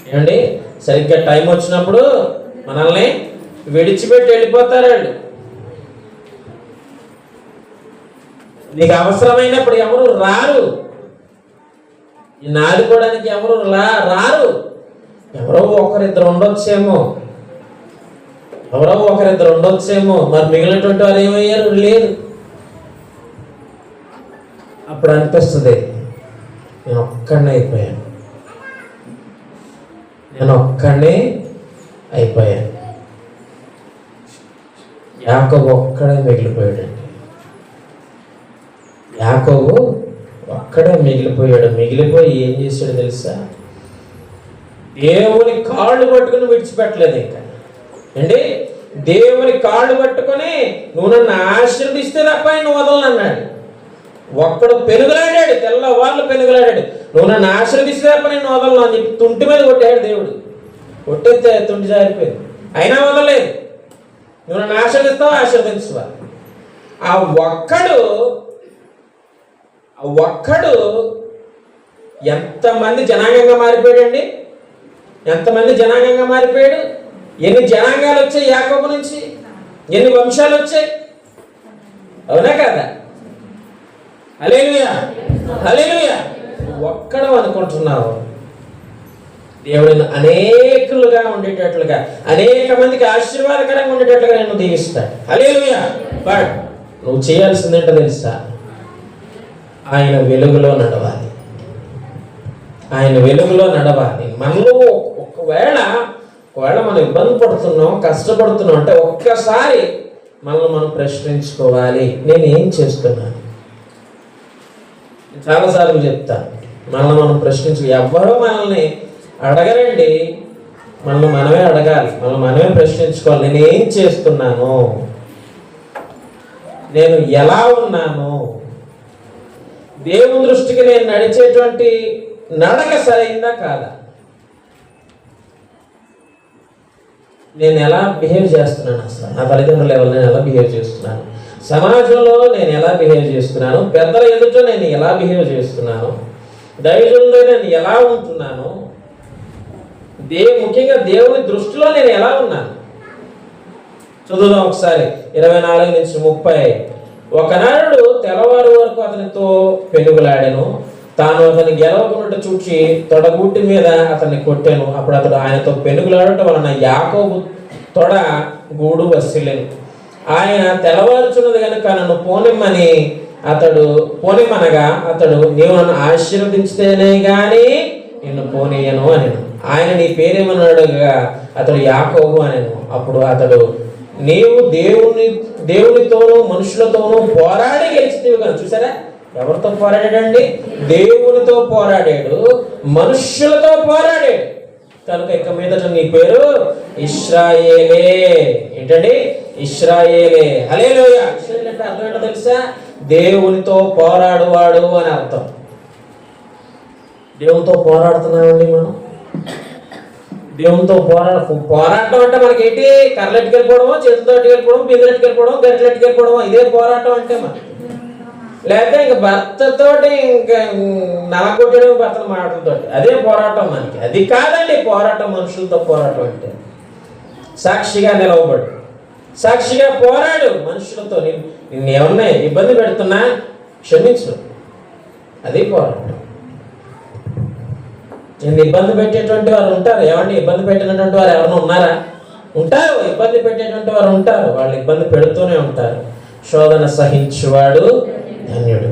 ఏమండి? సరిగ్గా టైం వచ్చినప్పుడు మనల్ని విడిచిపెట్టి వెళ్ళిపోతారు వాళ్ళు. నీకు అవసరమైనప్పుడు ఎవరు రారు, నిన్ను ఆదుకోవడానికి ఎవరు రారు. ఎవరో ఒకరిద్దరు ఉండొచ్చేమో, మరి మిగిలినటువంటి వారు ఏమయ్యారు? లేదు. అప్పుడు అనిపిస్తుంది, నేను ఒక్కడే అయిపోయాను. యాకోబు ఒక్కడే మిగిలిపోయాడండి. యాకోబు ఒక్కడే మిగిలిపోయి ఏం చేశాడు తెలుసా? దేవుని కాళ్ళు పట్టుకుని విడిచిపెట్టలేదు. ఇంకా ఏంటి? దేవుని కాళ్ళు పట్టుకొని నువ్వు నన్ను ఆశీర్వదిస్తే తప్ప నువ్వు వదలనన్నాడు. ఒక్కడు పెనుగులాడాడు, తెల్లవాళ్ళు పెనుగులాడాడు, నువ్వు నన్ను ఆశీర్వదిస్తే తప్ప నేను వదలను అని చెప్పి తుంటి మీద కొట్టాడు దేవుడు. కొట్టేస్తే తుంటి జారిపోయింది, అయినా వదలలేదు. నువ్వు నన్ను ఆశీర్వదిస్తావా? ఆ ఒక్కడు ఎంతమంది జనాంగంగా మారిపోయాడండి? ఎన్ని జనాంగాలు వచ్చాయి యాకోబు నుంచి? ఎన్ని వంశాలు వచ్చాయి? అవునా కదా? హల్లెలూయా. ఒక్కడు అనుకుంటున్నావు, దేవుడిని అనేకులుగా ఉండేటట్లుగా, అనేక మందికి ఆశీర్వాదకరంగా ఉండేటట్లుగా నేను దీవిస్తాడు. హల్లెలూయా. బట్ నువ్వు చేయాల్సిందేంటో తెలుసా? ఆయన వెలుగులో నడవాలి. మనలో ఒకవేళ మనం ఇబ్బంది పడుతున్నాం, కష్టపడుతున్నాం అంటే ఒక్కసారి మనల్ని మనం ప్రశ్నించుకోవాలి, నేను ఏం చేస్తున్నాను? చాలాసార్లు చెప్తాను, మనల్ని మనం ఎవరో మనల్ని అడగరండి, మనమే అడగాలి, మనమే ప్రశ్నించుకోవాలి. నేను ఏం చేస్తున్నాను? నేను ఎలా ఉన్నాను? దేవుని దృష్టికి నేను నడిచేటువంటి నడక సరైందా కాదా? నేను ఎలా బిహేవ్ చేస్తున్నాను? అసలు నా తల్లిదండ్రుల లెవెల్ నేను ఎలా బిహేవ్ చేస్తున్నాను? సమాజంలో నేను ఎలా బిహేవ్ చేస్తున్నాను? పెద్దల ఎదుట నేను ఎలా బిహేవ్ చేస్తున్నాను? దైవజనులతో నేను ఎలా ఉంటున్నాను? ముఖ్యంగా దేవుని దృష్టిలో నేను ఎలా ఉన్నాను? చదువుదాం ఒకసారి 24-30. ఒకనాడు తెల్లవారు వరకు అతనితో పెనుగులాడాను, తాను అతన్ని గెలవకున్నట్టు చూచి తొడగూటి మీద అతన్ని కొట్టాను. అప్పుడు అతడు ఆయనతో పెనుగులాడటం వలన యాకోబు తొడ గూడు వసిలెను. ఆయన తెల్లవారుచున్నది కనుక నన్ను పోనిమ్మనగా అతడు నీవు నన్ను ఆశీర్వదించితేనే గాని నిన్ను పోనీయను అనెను. ఆయన నీ పేరేమన్నాడుగా అతడు యాకోబు అనెను. అప్పుడు అతడు నీవు దేవునితోనూ మనుషులతోనూ పోరాడి గెలిచితివి కనుక. చూసారా, ఎవరితో పోరాడాడండి? దేవునితో పోరాడాడు, మనుష్యులతో పోరాడాడు కనుక ఇక మీదట నీ పేరు ఇశ్రాయేలే. ఏంటండి? ఇశ్రాయేలే. హల్లెలూయా. ఇశ్రాయేలు అంటే అర్థం ఏంటో తెలుసా? దేవునితో పోరాడువాడు అని అర్థం. దేవునితో పోరాడుతున్నామండి మనం. దేవునితో పోరాటం అంటే మనకి ఏంటి? కర్రలెట్టుకెళ్ళిపోవడమో, చేతులతో ఎట్టుకెళ్ళిపోవడం, బిందెలెట్టుకెళ్ళిపోవడం, గరిటెలెట్టుకెళ్ళిపోవడం, ఇదే పోరాటం అంటే మనకి. లేకపోతే ఇంక భర్తతోటి ఇంకా నలగొట్టడం, భర్తల మాటలతో, అదే పోరాటం మనకి. అది కాదండి పోరాటం. మనుషులతో పోరాటం అంటే సాక్షిగా నిలవబడు, సాక్షిగా పోరాడు మనుషులతో. నిన్నేమన్నా ఇబ్బంది పెడుతున్నా క్షమించు, అది పోరాటం. నిన్ను ఇబ్బంది పెట్టేటువంటి వారు ఉంటారు. ఏమండి, ఇబ్బంది పెట్టినటువంటి వారు ఎవరైనా ఉన్నారా? ఉంటారు. ఇబ్బంది పెట్టేటువంటి వారు ఉంటారు, వాళ్ళు ఇబ్బంది పెడుతూనే ఉంటారు. శోధన సహించువాడు ధన్యుడు.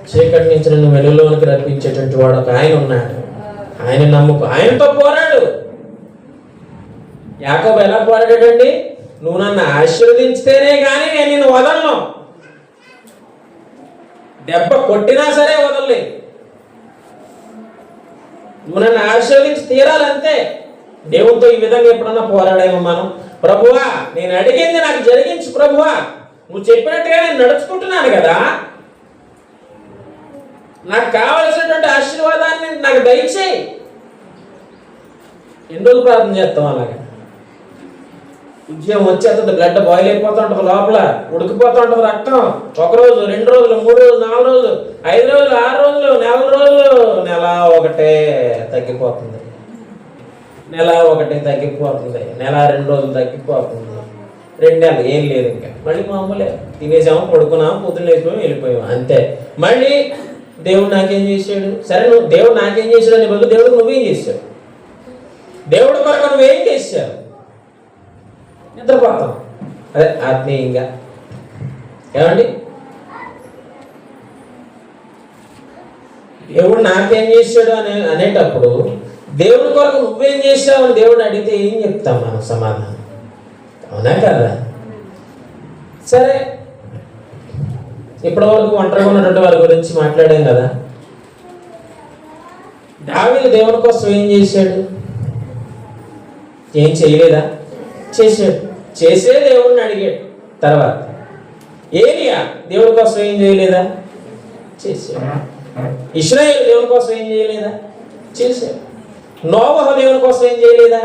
చీకటి నుంచి నిన్ను వెలుగులోనికి రప్పించేటువంటి వాడు ఒక ఆయన ఉన్నాడు. ఆయన నమ్ముకు, ఆయనతో పోరాడు. యాకోబు ఎలా పోరాడాడండి? నువ్వు నన్ను ఆశీర్వదించితేనే కానీ నేను నిన్ను వదలను. దెబ్బ కొట్టినా సరే వదలలేదు. నువ్వు నన్ను ఆశీర్వదించి తీరాలంతే. దేవునితో ఈ విధంగా ఎప్పుడన్నా పోరాడేమో మనం? ప్రభువా, నేను అడిగింది నాకు జరిగించు ప్రభువా, నువ్వు చెప్పినట్టుగా నేను నడుచుకుంటున్నాను కదా, నాకు కావలసినటువంటి ఆశీర్వాదాన్ని నాకు దయచేయి. ఎన్ని రోజులు ప్రార్థన చేస్తాం అలాగా? ఉద్యోగం వచ్చేస్తుంది, బ్లడ్ బాయిల్ అయిపోతూ ఉంటుంది, లోపల ఉడికిపోతూ ఉంటుంది రక్తం. 1 రోజు, 2 రోజులు, 3 రోజులు, 4 రోజులు, 5 రోజులు, 6 రోజులు, నెల రోజులు, నెల ఒకటే తగ్గిపోతుంది, నెల 1 తగ్గిపోతుంది, నెల 2 రోజులు తగ్గిపోతుంది. 2 నెలలు ఏం లేదు, ఇంకా మళ్ళీ మామూలే, తినేసాము, పడుకున్నాము, పొద్దున్న లేచిపోయాము, వెళ్ళిపోయాము, అంతే. మళ్ళీ దేవుడు నాకేం చేశాడు? సరే, నువ్వు దేవుడు నాకేం చేశాడు అనే బదులు దేవుడు నువ్వేం చేశావు? దేవుడు కొరకు నువ్వేం చేశావు? నిద్రపోతాం, అదే ఆత్మీయంగా. ఏమండి, దేవుడు నాకేం చేశాడు అనేటప్పుడు దేవుడి కొరకు నువ్వేం చేశావు అని దేవుడిని అడిగితే ఏం చెప్తాం మనం సమాధానం? అవునా కదా? సరే, ఇప్పటి వరకు ఒంటరిగా ఉన్నటువంటి వారి గురించి మాట్లాడాం కదా. దావీదు దేవుడి కోసం ఏం చేశాడు? ఏం చేయలేదా? చేశాడు. చేసే దేవుడిని అడిగాడు. తర్వాత ఏలియా దేవుడి కోసం ఏం చేయలేదా? చేశాడు. ఇశ్రాయేలు దేవుని కోసం ఏం చేయలేదా? చేశాడు. నోవహు దేవుని కోసం ఏం చేయలేదా?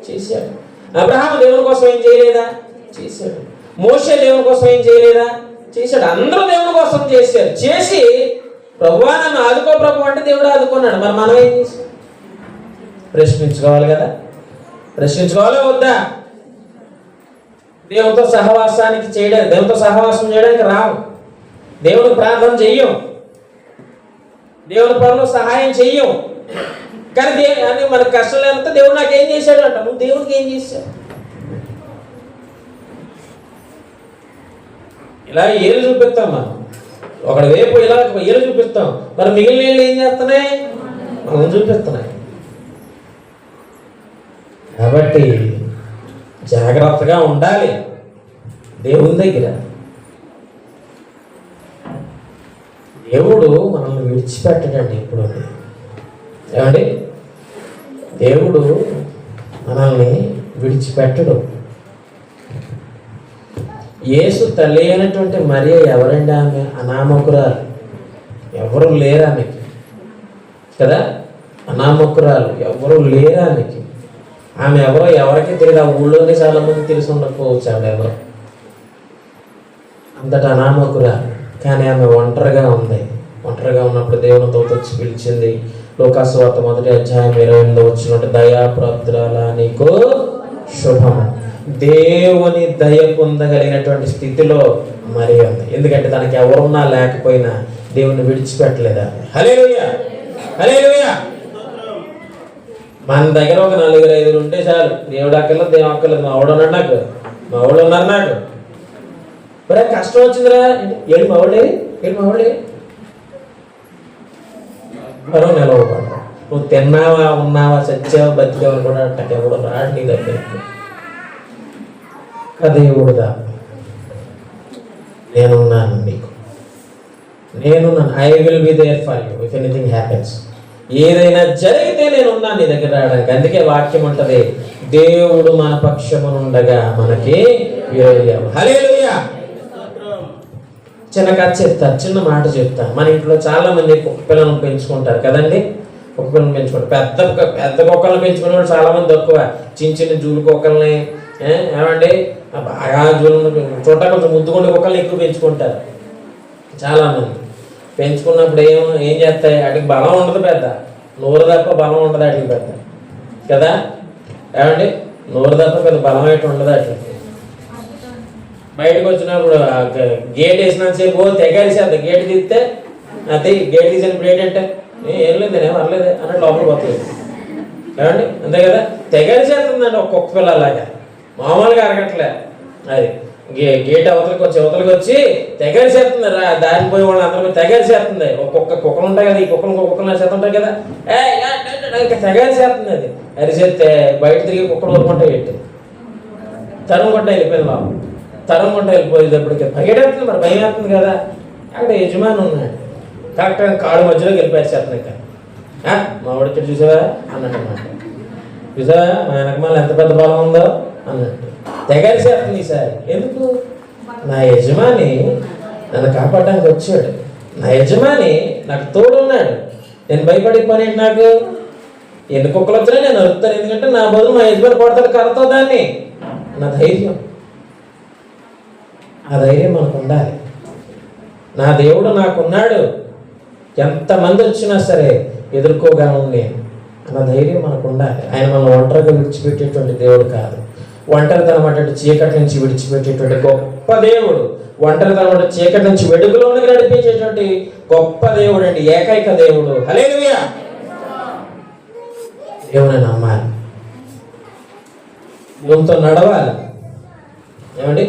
చేశాడు. అబ్రహాము దేవుని కోసం ఏం చేయలేదా? చేశాడు. మోషే దేవుని కోసం ఏం చేయలేదా? చేశాడు. అందరూ దేవుని కోసం చేశారు. చేసి ప్రభువా నన్ను ఆదుకో ప్రభు అంటే దేవుడు ఆదుకున్నాడు. మరి మనం ఏం చేసాం? ప్రశ్నించుకోవాలి కదా. ప్రశ్నించుకోవాలా వద్దా? దేవునితో సహవాసానికి చేయడానికి, దేవునితో సహవాసం చేయడానికి రావు, దేవునికి ప్రార్థన చెయ్యం, దేవుని పనులు సహాయం చెయ్యం. కానీ అని మనకు కష్టం లేకపోతే దేవుడు నాకేం చేశాడు అంట. నువ్వు దేవుడికి ఏం చేశావు? ఇలా ఏలు చూపిస్తాం మనం, ఒకటి వైపు ఇలా ఏలు చూపిస్తాం, మరి మిగిలిన ఏళ్ళు ఏం చేస్తున్నాయి? మనం చూపిస్తున్నాయి. కాబట్టి జాగ్రత్తగా ఉండాలి దేవుని దగ్గర. దేవుడు మనల్ని విడిచిపెట్టడండి ఎప్పుడు. ఏమండి, దేవుడు మనల్ని విడిచిపెట్టడు. యేసు తల్లి అయినటువంటి మరియ ఎవరండి? ఆమె అనామకురాలు, ఎవరు లేరు ఆమెకి కదా. అనామకురాలు, ఎవరు లేరు ఆమెకి. ఆమె ఎవరో ఎవరికి తెలియదు. ఆ ఊళ్ళోనే చాలా మంది తెలిసి ఉండకపోవచ్చు ఆమె ఎవరో, అంతటా అనామకురాలు. కానీ ఆమె ఒంటరిగా ఉంది. ఒంటరిగా ఉన్నప్పుడు దేవుని దూత వచ్చి పిలిచింది. లూకాసు వార్త 1:28 దయాప్రాప్తురాల నీకు శుభము. దేవుని దయ పొందగలిగినటువంటి స్థితిలో మరి ఉంది. ఎందుకంటే తనకి ఎవరున్నా లేకపోయినా దేవుని విడిచిపెట్టలేదా? హల్లెలూయా, హల్లెలూయా. మన దగ్గర ఒక 4-5 ఉంటే చాలు. దేవుడు అక్కర్లేదు, దేవుడు అక్కర్లేదు, మా వాడు ఉన్నాడు, నాకు మా వాళ్ళు ఉన్నారు, నాకు మరి కష్టం వచ్చిందిరా, ఏడు మా వాళ్ళే, ఏడు మా వాళ్ళే మరో నిలవబడ. నువ్వు తిన్నావా, ఉన్నావా, చచ్చావా, బతికావా కూడా అట్టకెవడు రాడు నీ దగ్గరికి. దేవుడుదా, నేనున్నాను నీకు, నేనున్నాను. I will be there for you if anything happens. ఏదైనా జరిగితే నేనున్నాను నీ దగ్గర రావడానికి. అందుకే వాక్యం ఉంటది, దేవుడు మన పక్షమునుండగా మనకి విరోధి. హల్లెలూయా. చిన్న కథ చెప్తాను, చిన్న మాట చెప్తాను. మన ఇంట్లో చాలా మంది కుక్క పిల్లలను పెంచుకుంటారు కదండి. కుక్క పిల్లలను పెంచుకుంటారు. పెద్ద కుక్కలను పెంచుకునే వాళ్ళు చాలా మంది తక్కువ. చిన్న జూలు కుక్కల్ని, ఏమండి బాగా జూలు చూడ కొంచెం ముద్దుకుండే కుక్కల్ని ఎక్కువ పెంచుకుంటారు చాలా మంది. పెంచుకున్నప్పుడు ఏం చేస్తాయి? వాటికి బలం ఉండదు, పెద్ద నోరు తప్ప బలం ఉండదు వాటికి పెద్ద కదా. ఏమండి, నోరు తప్ప పెద్ద బలం అయితే ఉండదు వాటికి. బయటకు వచ్చినప్పుడు గేట్ వేసినంతసేపు తెగరిసేద్దాం. గేట్ తీస్తే అదే గేట్ తీసినప్పుడు ఏంటంటే ఏం లేదే, పర్లేదే అన్నట్టు లోపలికి పోతుంది. ఏమండి, అంతే కదా. తెగరిసేస్తుందండి ఒక కుక్క పిల్ల అలాగా, మామూలుగా అరగట్లే. అది గేట్ అవతలకి వచ్చి తెగరిసేస్తుంది. దారిపోయే వాళ్ళు అందరూ తెగరిసేస్తుంది. కుక్కలు ఉంటాయి కదా, ఈ కుక్కలు చేత ఉంటాయి కదా, ఇంకా తెగరిసేస్తుంది. అది అరిసేస్తే బయట తిరిగి కుక్కలు ఊరుకుంటాయి, పెట్టి తరుముకుంటా వెళ్ళిపోయింది. తరుముకుంటా వెళ్ళిపోయేటప్పటికి పరిగెట్టేస్తుంది. మరి భయం వేస్తుంది కదా. అక్కడ యజమాని ఉన్నాడు, కరెక్ట్గా కాడు మధ్యలోకి వెళ్ళిపోయేసేస్తుంది. ఇంకా మా వాడి ఇక్కడ చూసావా అన్నట్టు అన్నమాట. చూసావా మా వెనకమాల ఎంత పెద్ద బలం ఉందో అన్నట్టు తెగరిసేస్తుంది. ఈసారి ఎందుకు? నా యజమాని నన్ను కాపాడడానికి వచ్చాడు, నా యజమాని నాకు తోడున్నాడు, నేను భయపడే పని ఏంటి? నాకు ఎన్ని కుక్కలు వచ్చినా నేను అరుస్తాను, ఎందుకంటే నా బదులు మా యజమాని కొడతాడు కర్రతో దాన్ని. నా ధైర్యం, ఆ ధైర్యం మనకు ఉండాలి. నా దేవుడు నాకున్నాడు, ఎంతమంది వచ్చినా సరే ఎదుర్కోగలను నేను అన్న ధైర్యం మనకు ఉండాలి. ఆయన మనం ఒంటరిగా విడిచిపెట్టేటువంటి దేవుడు కాదు. ఒంటరితనం అంటే చీకటి నుంచి విడిచిపెట్టేటువంటి గొప్ప దేవుడు, ఒంటరితనం అంటే చీకటి నుంచి వెలుగులోనికి నడిపించేటువంటి గొప్ప దేవుడు అండి, ఏకైక దేవుడు. హల్లెలూయా. దేవుని నమ్మాలి, దేవునితో నడవాలి. ఏమండి,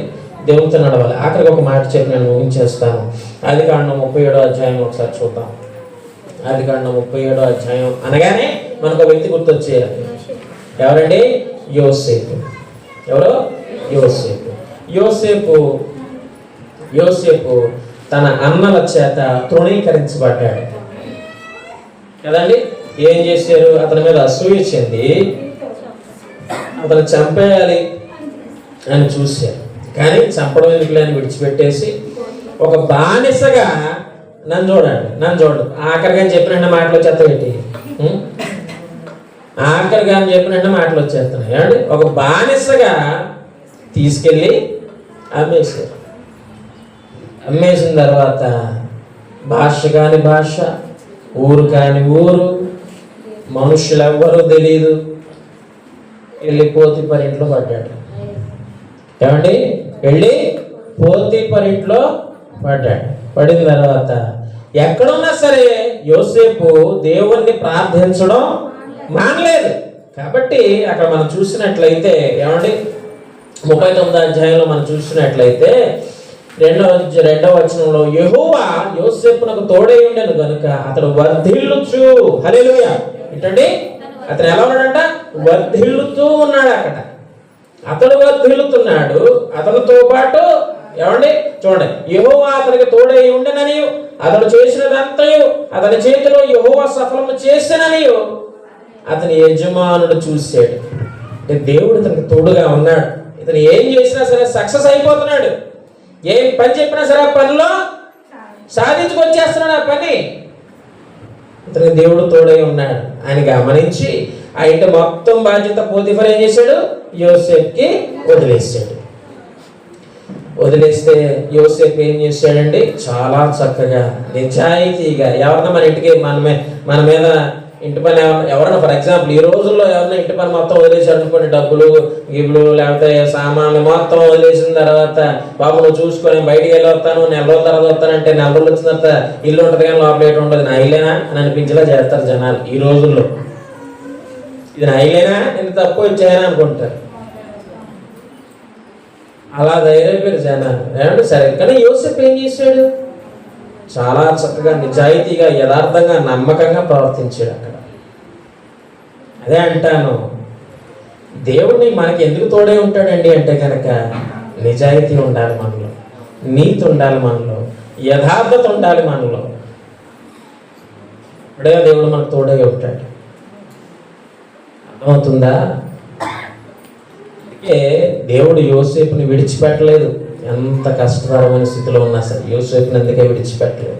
దేవునితో నడవాలి. ఆఖరికి ఒక మాట చెప్పి నేను ముగించేస్తాను. ఆదికాండం 37వ అధ్యాయం ఒకసారి చూద్దాం. ఆదికాండం 37వ అధ్యాయం అనగానే మనకు ఒక వ్యక్తి గుర్తొచ్చేయాలి. ఎవరండి? యోసేపు. ఎవరు? యోసేపు. యోసేపు తన అన్నల చేత తృణీకరించబడ్డాడు కదండి. ఏం చేశారు? అతని మీద అసూయ చెంది అతను చంపేయాలి అని చూశారు. కానీ చంపడం ఎందుకు లేని విడిచిపెట్టేసి ఒక బానిసగా నన్ను చూడండి ఆఖరిగా చెప్పిన మాటలు వచ్చేస్తాయి. ఆఖరిగా చెప్పిన మాటలు వచ్చేస్తున్నాయి. ఏమండి, ఒక బానిసగా తీసుకెళ్ళి అమ్మేశారు. అమ్మేసిన తర్వాత భాష కాని భాష, ఊరు కాని ఊరు, మనుషులు ఎవ్వరూ తెలియదు. వెళ్ళి పోతీఫర్ ఇంట్లో పడ్డాడు. ఏమండి, వెళ్ళి పోతీఫర్ ఇంట్లో పడ్డాడు. పడిన తర్వాత ఎక్కడున్నా సరే యోసేపు దేవుణ్ణి ప్రార్థించడం మానలేదు. కాబట్టి అక్కడ మనం చూసినట్లయితే ఏమండి 39వ అధ్యాయంలో మనం చూసినట్లయితే రెండవ వచనంలో యెహోవా యోసేపునకు తోడై ఉండెను గనుక అతడు వర్ధిల్లుచు. హల్లెలూయా. ఏంటండి, అతను ఎలా ఉన్నాడంట? వర్ధిల్లుతూ ఉన్నాడు. అక్కడ అతడు వర్ధిల్లుతున్నాడు. అతనితో పాటు ఏమండి చూడండి, యెహోవా అతనికి తోడై ఉండెనని, అతడు చేసినదంతయు అతని చేతిలో యెహోవా సఫలము చేసినని అతని యజమానుడు చూశాడు. అంటే దేవుడు ఇతనికి తోడుగా ఉన్నాడు. ఇతను ఏం చేసినా సరే సక్సెస్ అయిపోతున్నాడు. ఏం పని చెప్పినా సరే ఆ పనిలో సాధించుకొచ్చేస్తున్నాడు. ఆ పని ఇతనికి దేవుడు తోడై ఉన్నాడు. ఆయన గమనించి ఆ ఇంటి మొత్తం బాధ్యత పోతీఫర్ ఏం చేశాడు? యోసేపుకి వదిలేసాడు. వదిలేస్తే యోసేపు ఏం చేశాడండి? చాలా చక్కగా నిజాయితీగా ఎవరన్నా మన ఇంటికి మన మీద ఇంటి పని ఎవరైనా ఫర్ ఎగ్జాంపుల్ ఈ రోజుల్లో ఎవరైనా ఇంటి పని మొత్తం వదిలేసాడు అనుకోండి, డబ్బులు గిబ్బులు లేకపోతే సామాన్లు మొత్తం వదిలేసిన తర్వాత బాబు నువ్వు చూసుకొని బయటికి వెళ్ళి వస్తాను, నెల రోజుల తర్వాత వస్తానంటే నెల రోజులు వచ్చిన తర్వాత ఇల్లు ఉంటుంది కానీ లోపల ఏంటి ఉండదు. నా ఇల్లేనా అని అనిపించేలా చేస్తారు జనాలు ఈ రోజుల్లో. ఇది నా ఇల్లేనా, నేను తక్కువ ఇచ్చాయని అనుకుంటారు. అలా ధైర్యపోయారు జనాలు. ఏమంటే సరే, కానీ యోసేపు ఏం చేశాడు? చాలా చక్కగా నిజాయితీగా యథార్థంగా నమ్మకంగా ప్రవర్తించాడు. అక్కడ అదే అంటాను, దేవుడిని మనకి ఎందుకు తోడే ఉంటాడండి అంటే కనుక నిజాయితీ ఉండాలి మనలో, నీతి ఉండాలి మనలో, యథార్థత ఉండాలి మనలో. ఇప్పుడే దేవుడు మనకు తోడే ఉంటాడు. అర్థమవుతుందా? అందుకే దేవుడు యోసేపుని విడిచిపెట్టలేదు. ఎంత కష్టతరమైన స్థితిలో ఉన్నా సరే యోసేపుని అందుకే విడిచిపెట్టలేదు.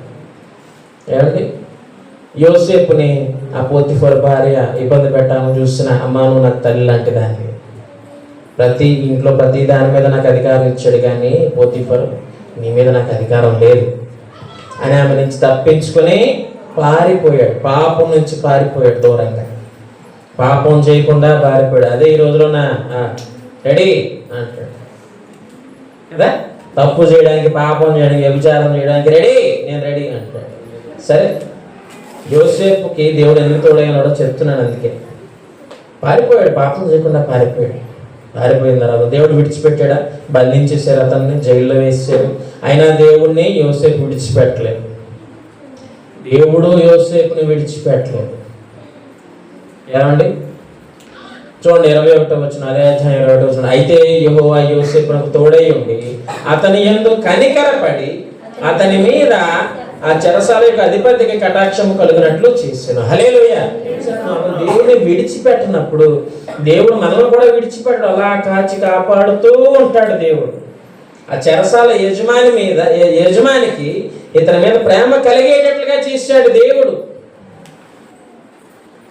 ఏమండి, యోసేపుని ఆ పోతీఫర్ భార్య ఇబ్బంది పెట్టాలని చూసిన అమ్మాను నాకు తల్లి లాంటి దాన్ని, ప్రతి ఇంట్లో ప్రతి దాని మీద నాకు అధికారం ఇచ్చాడు, కానీ పోతీఫర్ నీ మీద నాకు అధికారం లేదు అని ఆమె నుంచి తప్పించుకొని పారిపోయాడు. పాపం నుంచి పారిపోయాడు, దూరంగా పాపం చేయకుండా పారిపోయాడు. అదే ఈ రోజులో నా రెడీ అంటాడు కదా, తప్పు చేయడానికి, పాపం చేయడానికి, వ్యభిచారం చేయడానికి రెడీ, నేను రెడీ అంటాడు. సరే, యోసేపుకి దేవుడు ఎందుకు తోడైనాడో చెప్తున్నాను. అందుకే పారిపోయాడు, పాపం చేయకుండా పారిపోయాడు. పారిపోయిన తర్వాత దేవుడు విడిచిపెట్టాడా? బంధించేశారు, అతన్ని జైల్లో వేసారు. అయినా దేవుణ్ణి యోసేపు విడిచిపెట్టలేదు. దేవుడు యోసేపుని విడిచిపెట్టలేదు. ఏమండి చూడండి 21వ వచనం, అదే అధ్యాయం 21వ వచనం. అయితే యెహోవా యోసేపునకు తోడై ఉండి అతని యందు కనికరపడి అతని మీద ఆ చెరసాల యొక్క అధిపతికి కటాక్షము కలుగునట్లు చేశాను. హల్లెలూయా. దేవుడిని విడిచిపెట్టినప్పుడు దేవుడు మనల్ని కూడా విడిచిపెట్టడు, అలా కాచి కాపాడుతూ ఉంటాడు దేవుడు. ఆ చెరసాల యజమానికి ఇతని మీద ప్రేమ కలిగేటట్లుగా చేశాడు దేవుడు.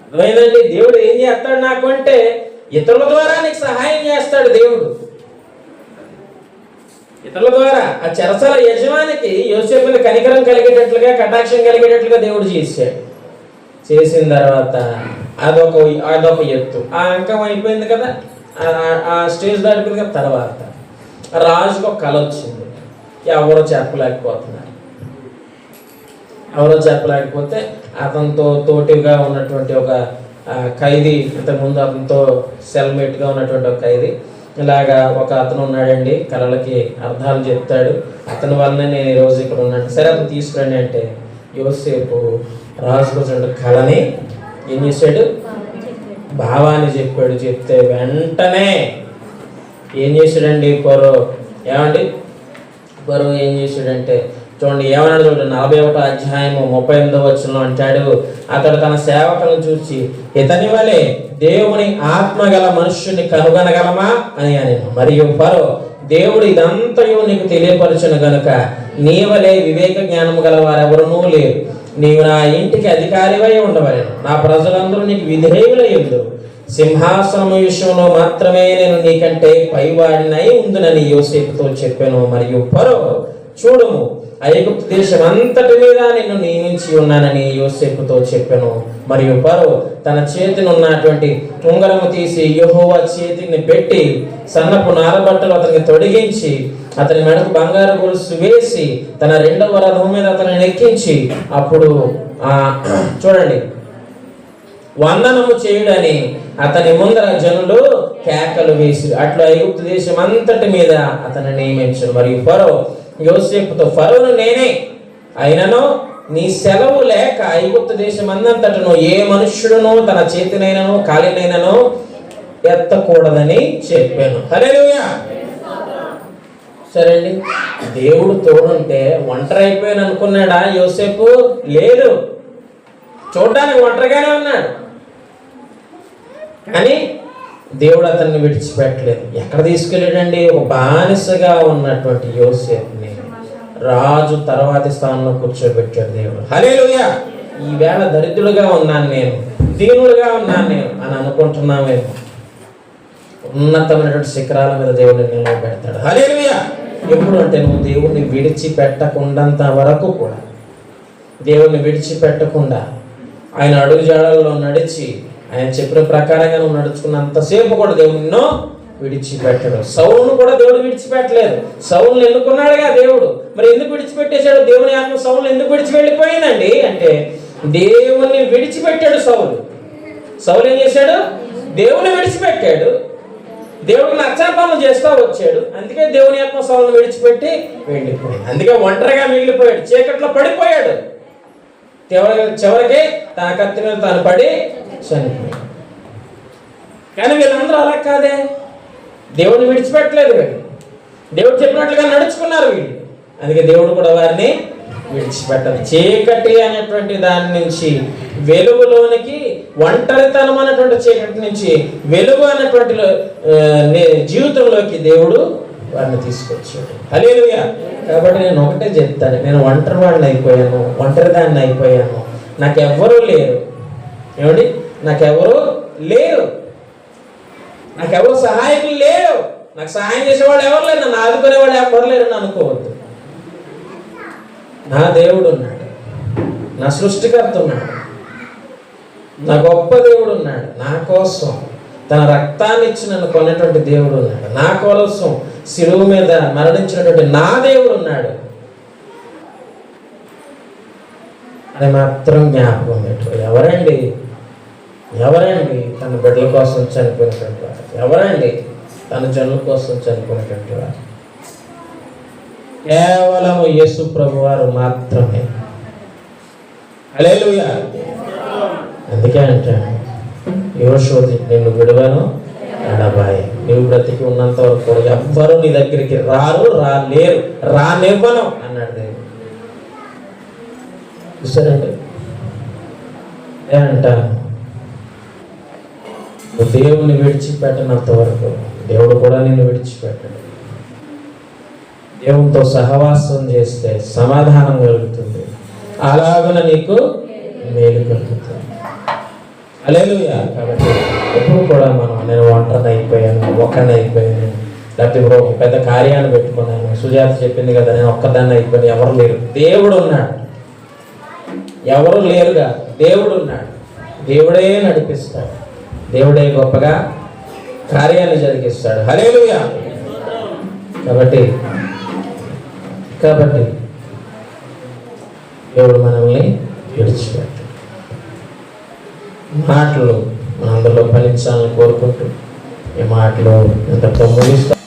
అర్థమైందండి? దేవుడు ఏం చేస్తాడు నాకు అంటే ఇతరుల ద్వారా నీకు సహాయం చేస్తాడు దేవుడు. ఇతరుల ద్వారా ఆ చెరసాల యజమానికి యోసేపు మీద కనికరం కలిగేటట్లుగా, కటాక్షం కలిగేటట్లుగా దేవుడు చేశాడు. చేసిన తర్వాత అదొక ఎత్తు. ఆ అంకం అయిపోయింది కదా, ఆ స్టేజ్ దాటిపోయిన తర్వాత రాజుకు ఒక కళ వచ్చింది. ఎవరో చెప్పలేకపోతే అతనితో తోటిగా ఉన్నటువంటి ఒక ఖైదీ, ఇంతకుముందు అతనితో సెల్మేట్గా ఉన్నటువంటి ఒక ఖైదీ, ఇలాగా ఒక అతను ఉన్నాడండి, కళలకి అర్థాలు చెప్తాడు, అతని వల్లనే నేను ఈరోజు ఇక్కడ ఉన్నాను, సరే అతను తీసుకురండి అంటే యోసేపు రాజుకు వచ్చిన కళని ఏం చేశాడు? భావాన్ని చెప్పాడు. చెప్తే వెంటనే ఏం చేశాడండి ఫరో? ఫరో ఏం చేశాడంటే చూడండి, ఏమన్నాడు చూడండి, 41వ అధ్యాయము 38వ వచనంలో అంటాడు, అతడు తన సేవకులను చూసి ఇతని వలె దేవుని ఆత్మ గల మనుష్యుని కనుగొనగలమా అని అనెను. మరియు ఫరో, దేవుడు ఇదంతయు నీకు తెలియపరచును గనుక నీ వలె వివేక జ్ఞానము గల వారెవరూ లేరు. నీవు నా ఇంటికి అధికారివై ఉండవలెను, నా ప్రజలందరూ నీకు విధేయులై ఉందురు. సింహాసనము విషయంలో మాత్రమే నేను నీకంటే పైవాడినై ఉందునని యోసేపుతో చెప్పాను. మరియు ఫరో, చూడుము, ఐగుప్తు దేశం అంతటి మీద నిన్ను నియమించి ఉన్నానని యోసేపుతో చెప్పాను. మరియు ఫరో తన చేతిని ఉన్నటువంటి ఉంగరము తీసి యెహోవా చేతిని పెట్టి సన్నపు నారబట్టలు అతనికి తొడిగించి అతని మెడకు బంగారు గొలుసు వేసి తన 2వ రథం మీద అతన్ని ఎక్కించి అప్పుడు చూడండి వందనము చేయుడని అతని ముందర జనులు కేకలు వేసి అట్లా ఐగుప్తు దేశం అంతటి మీద అతన్ని నియమించను. మరియు ఫరో యోసేపుతో, ఫరోను నేనే, అయినను నీ సెలవు లేక ఐగుప్తు దేశం అందంతటను ఏ మనుష్యుడును తన చేతినైనను కాలినైనను ఎత్తకూడదని చెప్పాను. హల్లెలూయా. సరే అండి, దేవుడు తోడుంటే ఒంటరి అయిపోయాను అనుకున్నాడా యోసేపు? లేదు, చూడడానికి ఒంటరిగానే ఉన్నాడు, కానీ దేవుడు అతన్ని విడిచిపెట్టలేదు. ఎక్కడ తీసుకెళ్ళాడండి? ఒక బానిసగా ఉన్నటువంటి యోసేపుని రాజు తర్వాతి స్థానంలో కూర్చోబెట్టాడు దేవుడు. హల్లెలూయా. ఈవేళ దరిద్రుడుగా ఉన్నాను నేను, దీనుడుగా ఉన్నాను నేను అని అనుకుంటున్నామేమో, ఉన్నతమైనటువంటి శిఖరాల మీద దేవుడిని నిలబెడతాడు. హల్లెలూయా. ఎప్పుడు అంటే నువ్వు దేవుణ్ణి విడిచిపెట్టకుండంత వరకు కూడా, దేవుణ్ణి విడిచిపెట్టకుండా ఆయన అడుగుజాడల్లో నడిచి ఆయన చెప్పిన ప్రకారంగా నువ్వు నడుచుకున్నంతసేపు కూడా దేవుణ్ణి విడిచిపెట్టడు. సౌలును కూడా దేవుడు విడిచిపెట్టలేదు. సౌలును ఎన్నుకున్నాడుగా దేవుడు, మరి ఎందుకు విడిచిపెట్టేశాడు? దేవుని ఆత్మ సౌలును ఎందుకు విడిచి వెళ్ళిపోయిందండి అంటే దేవుణ్ణి విడిచిపెట్టాడు సౌలు. సౌలు ఏం చేశాడు? దేవుని విడిచిపెట్టాడు, దేవుడికి నచ్చని పనులు చేస్తూ వచ్చాడు, అందుకే దేవుని ఆత్మ సౌలును విడిచిపెట్టి వెళ్ళిపోయాడు. అందుకే ఒంటరిగా మిగిలిపోయాడు, చీకట్లో పడిపోయాడు, చివరికి తన కత్తి మీద తాను పడి చనిపోయాడు. కానీ వీళ్ళందరూ అలా కాదే, దేవుడిని విడిచిపెట్టలేదు వీళ్ళు, దేవుడు చెప్పినట్లుగా నడుచుకున్నారు వీళ్ళు, అందుకే దేవుడు కూడా వారిని విడిచిపెట్టదు. చీకటి అనేటువంటి దాని నుంచి వెలుగులోనికి, ఒంటరితనం అనేటువంటి చీకటి నుంచి వెలుగు అనేటువంటి జీవితంలోకి దేవుడు వారిని తీసుకొచ్చాడు. హల్లెలూయా. కాబట్టి నేను ఒకటే చెప్తాను, నేను ఒంటరివాడిని అయిపోయాను, ఒంటరిదాన్ని అయిపోయాను, నాకెవ్వరూ లేరు. ఏమండి? నాకెవరూ లేరు, నాకెవరు సహాయకులు లేరు, నాకు సహాయం చేసేవాళ్ళు ఎవరు లేరు, నన్ను ఆదుకునేవాళ్ళు ఎవరు లేరు అని అనుకోవద్దు. నా దేవుడు ఉన్నాడు, నా సృష్టికర్త ఉన్నాడు, నా గొప్ప దేవుడు ఉన్నాడు, నా కోసం తన రక్తాన్ని ఇచ్చి నన్ను కొన్నటువంటి దేవుడు ఉన్నాడు, నా కోసం శిలువ మీద మరణించినటువంటి నా దేవుడు ఉన్నాడు అని మాత్రం జ్ఞాపకం పెట్టు. ఎవరండి తన బిడ్డల కోసం చనిపోయినటువంటి వారు? ఎవరండి తన జనుల కోసం చనిపోయినటువంటి వారు? కేవలం యేసు ప్రభువారు మాత్రమే. హల్లెలూయా. అందుకే అంటాను, యోషోది నిన్ను విడువను ఎడబాయి. నీవు బ్రతికి ఉన్నంత వరకు కూడా ఎవ్వరూ నీ దగ్గరికి రాలేరు, రానివ్వను అన్నాడు దేవుడు. చూసారండి? అంటాను, దేవుని విడిచిపెట్టనంత వరకు దేవుడు కూడా నిన్ను విడిచిపెట్టాడు. దేవునితో సహవాసం చేస్తే సమాధానం కలుగుతుంది, అలాగున నీకు మేలు కలుగుతుంది. హల్లెలూయా. కాబట్టి ఎప్పుడు కూడా నేను ఒంటరిని అయిపోయాను, ఒక్కడిని అయిపోయాను, లేకపోతే ఇప్పుడు ఒక పెద్ద కార్యాన్ని పెట్టుకున్నాను, సుజాత చెప్పింది కదా నేను ఒక్కదాన్ని అయిపోయాను, ఎవరు లేరు, దేవుడు ఉన్నాడు. ఎవరు లేరుగా, దేవుడు ఉన్నాడు, దేవుడే నడిపిస్తాడు, దేవుడే గొప్పగా కార్యాన్ని జరిగిస్తాడు. హల్లెలూయా. కాబట్టి దేవుడు మనల్ని విడిచిపెట్టాడు. మాటలు మనందరిలో ఫలించాలని కోరుకుంటూ ఈ మాటలు ఇంతతో ముగిస్తాం.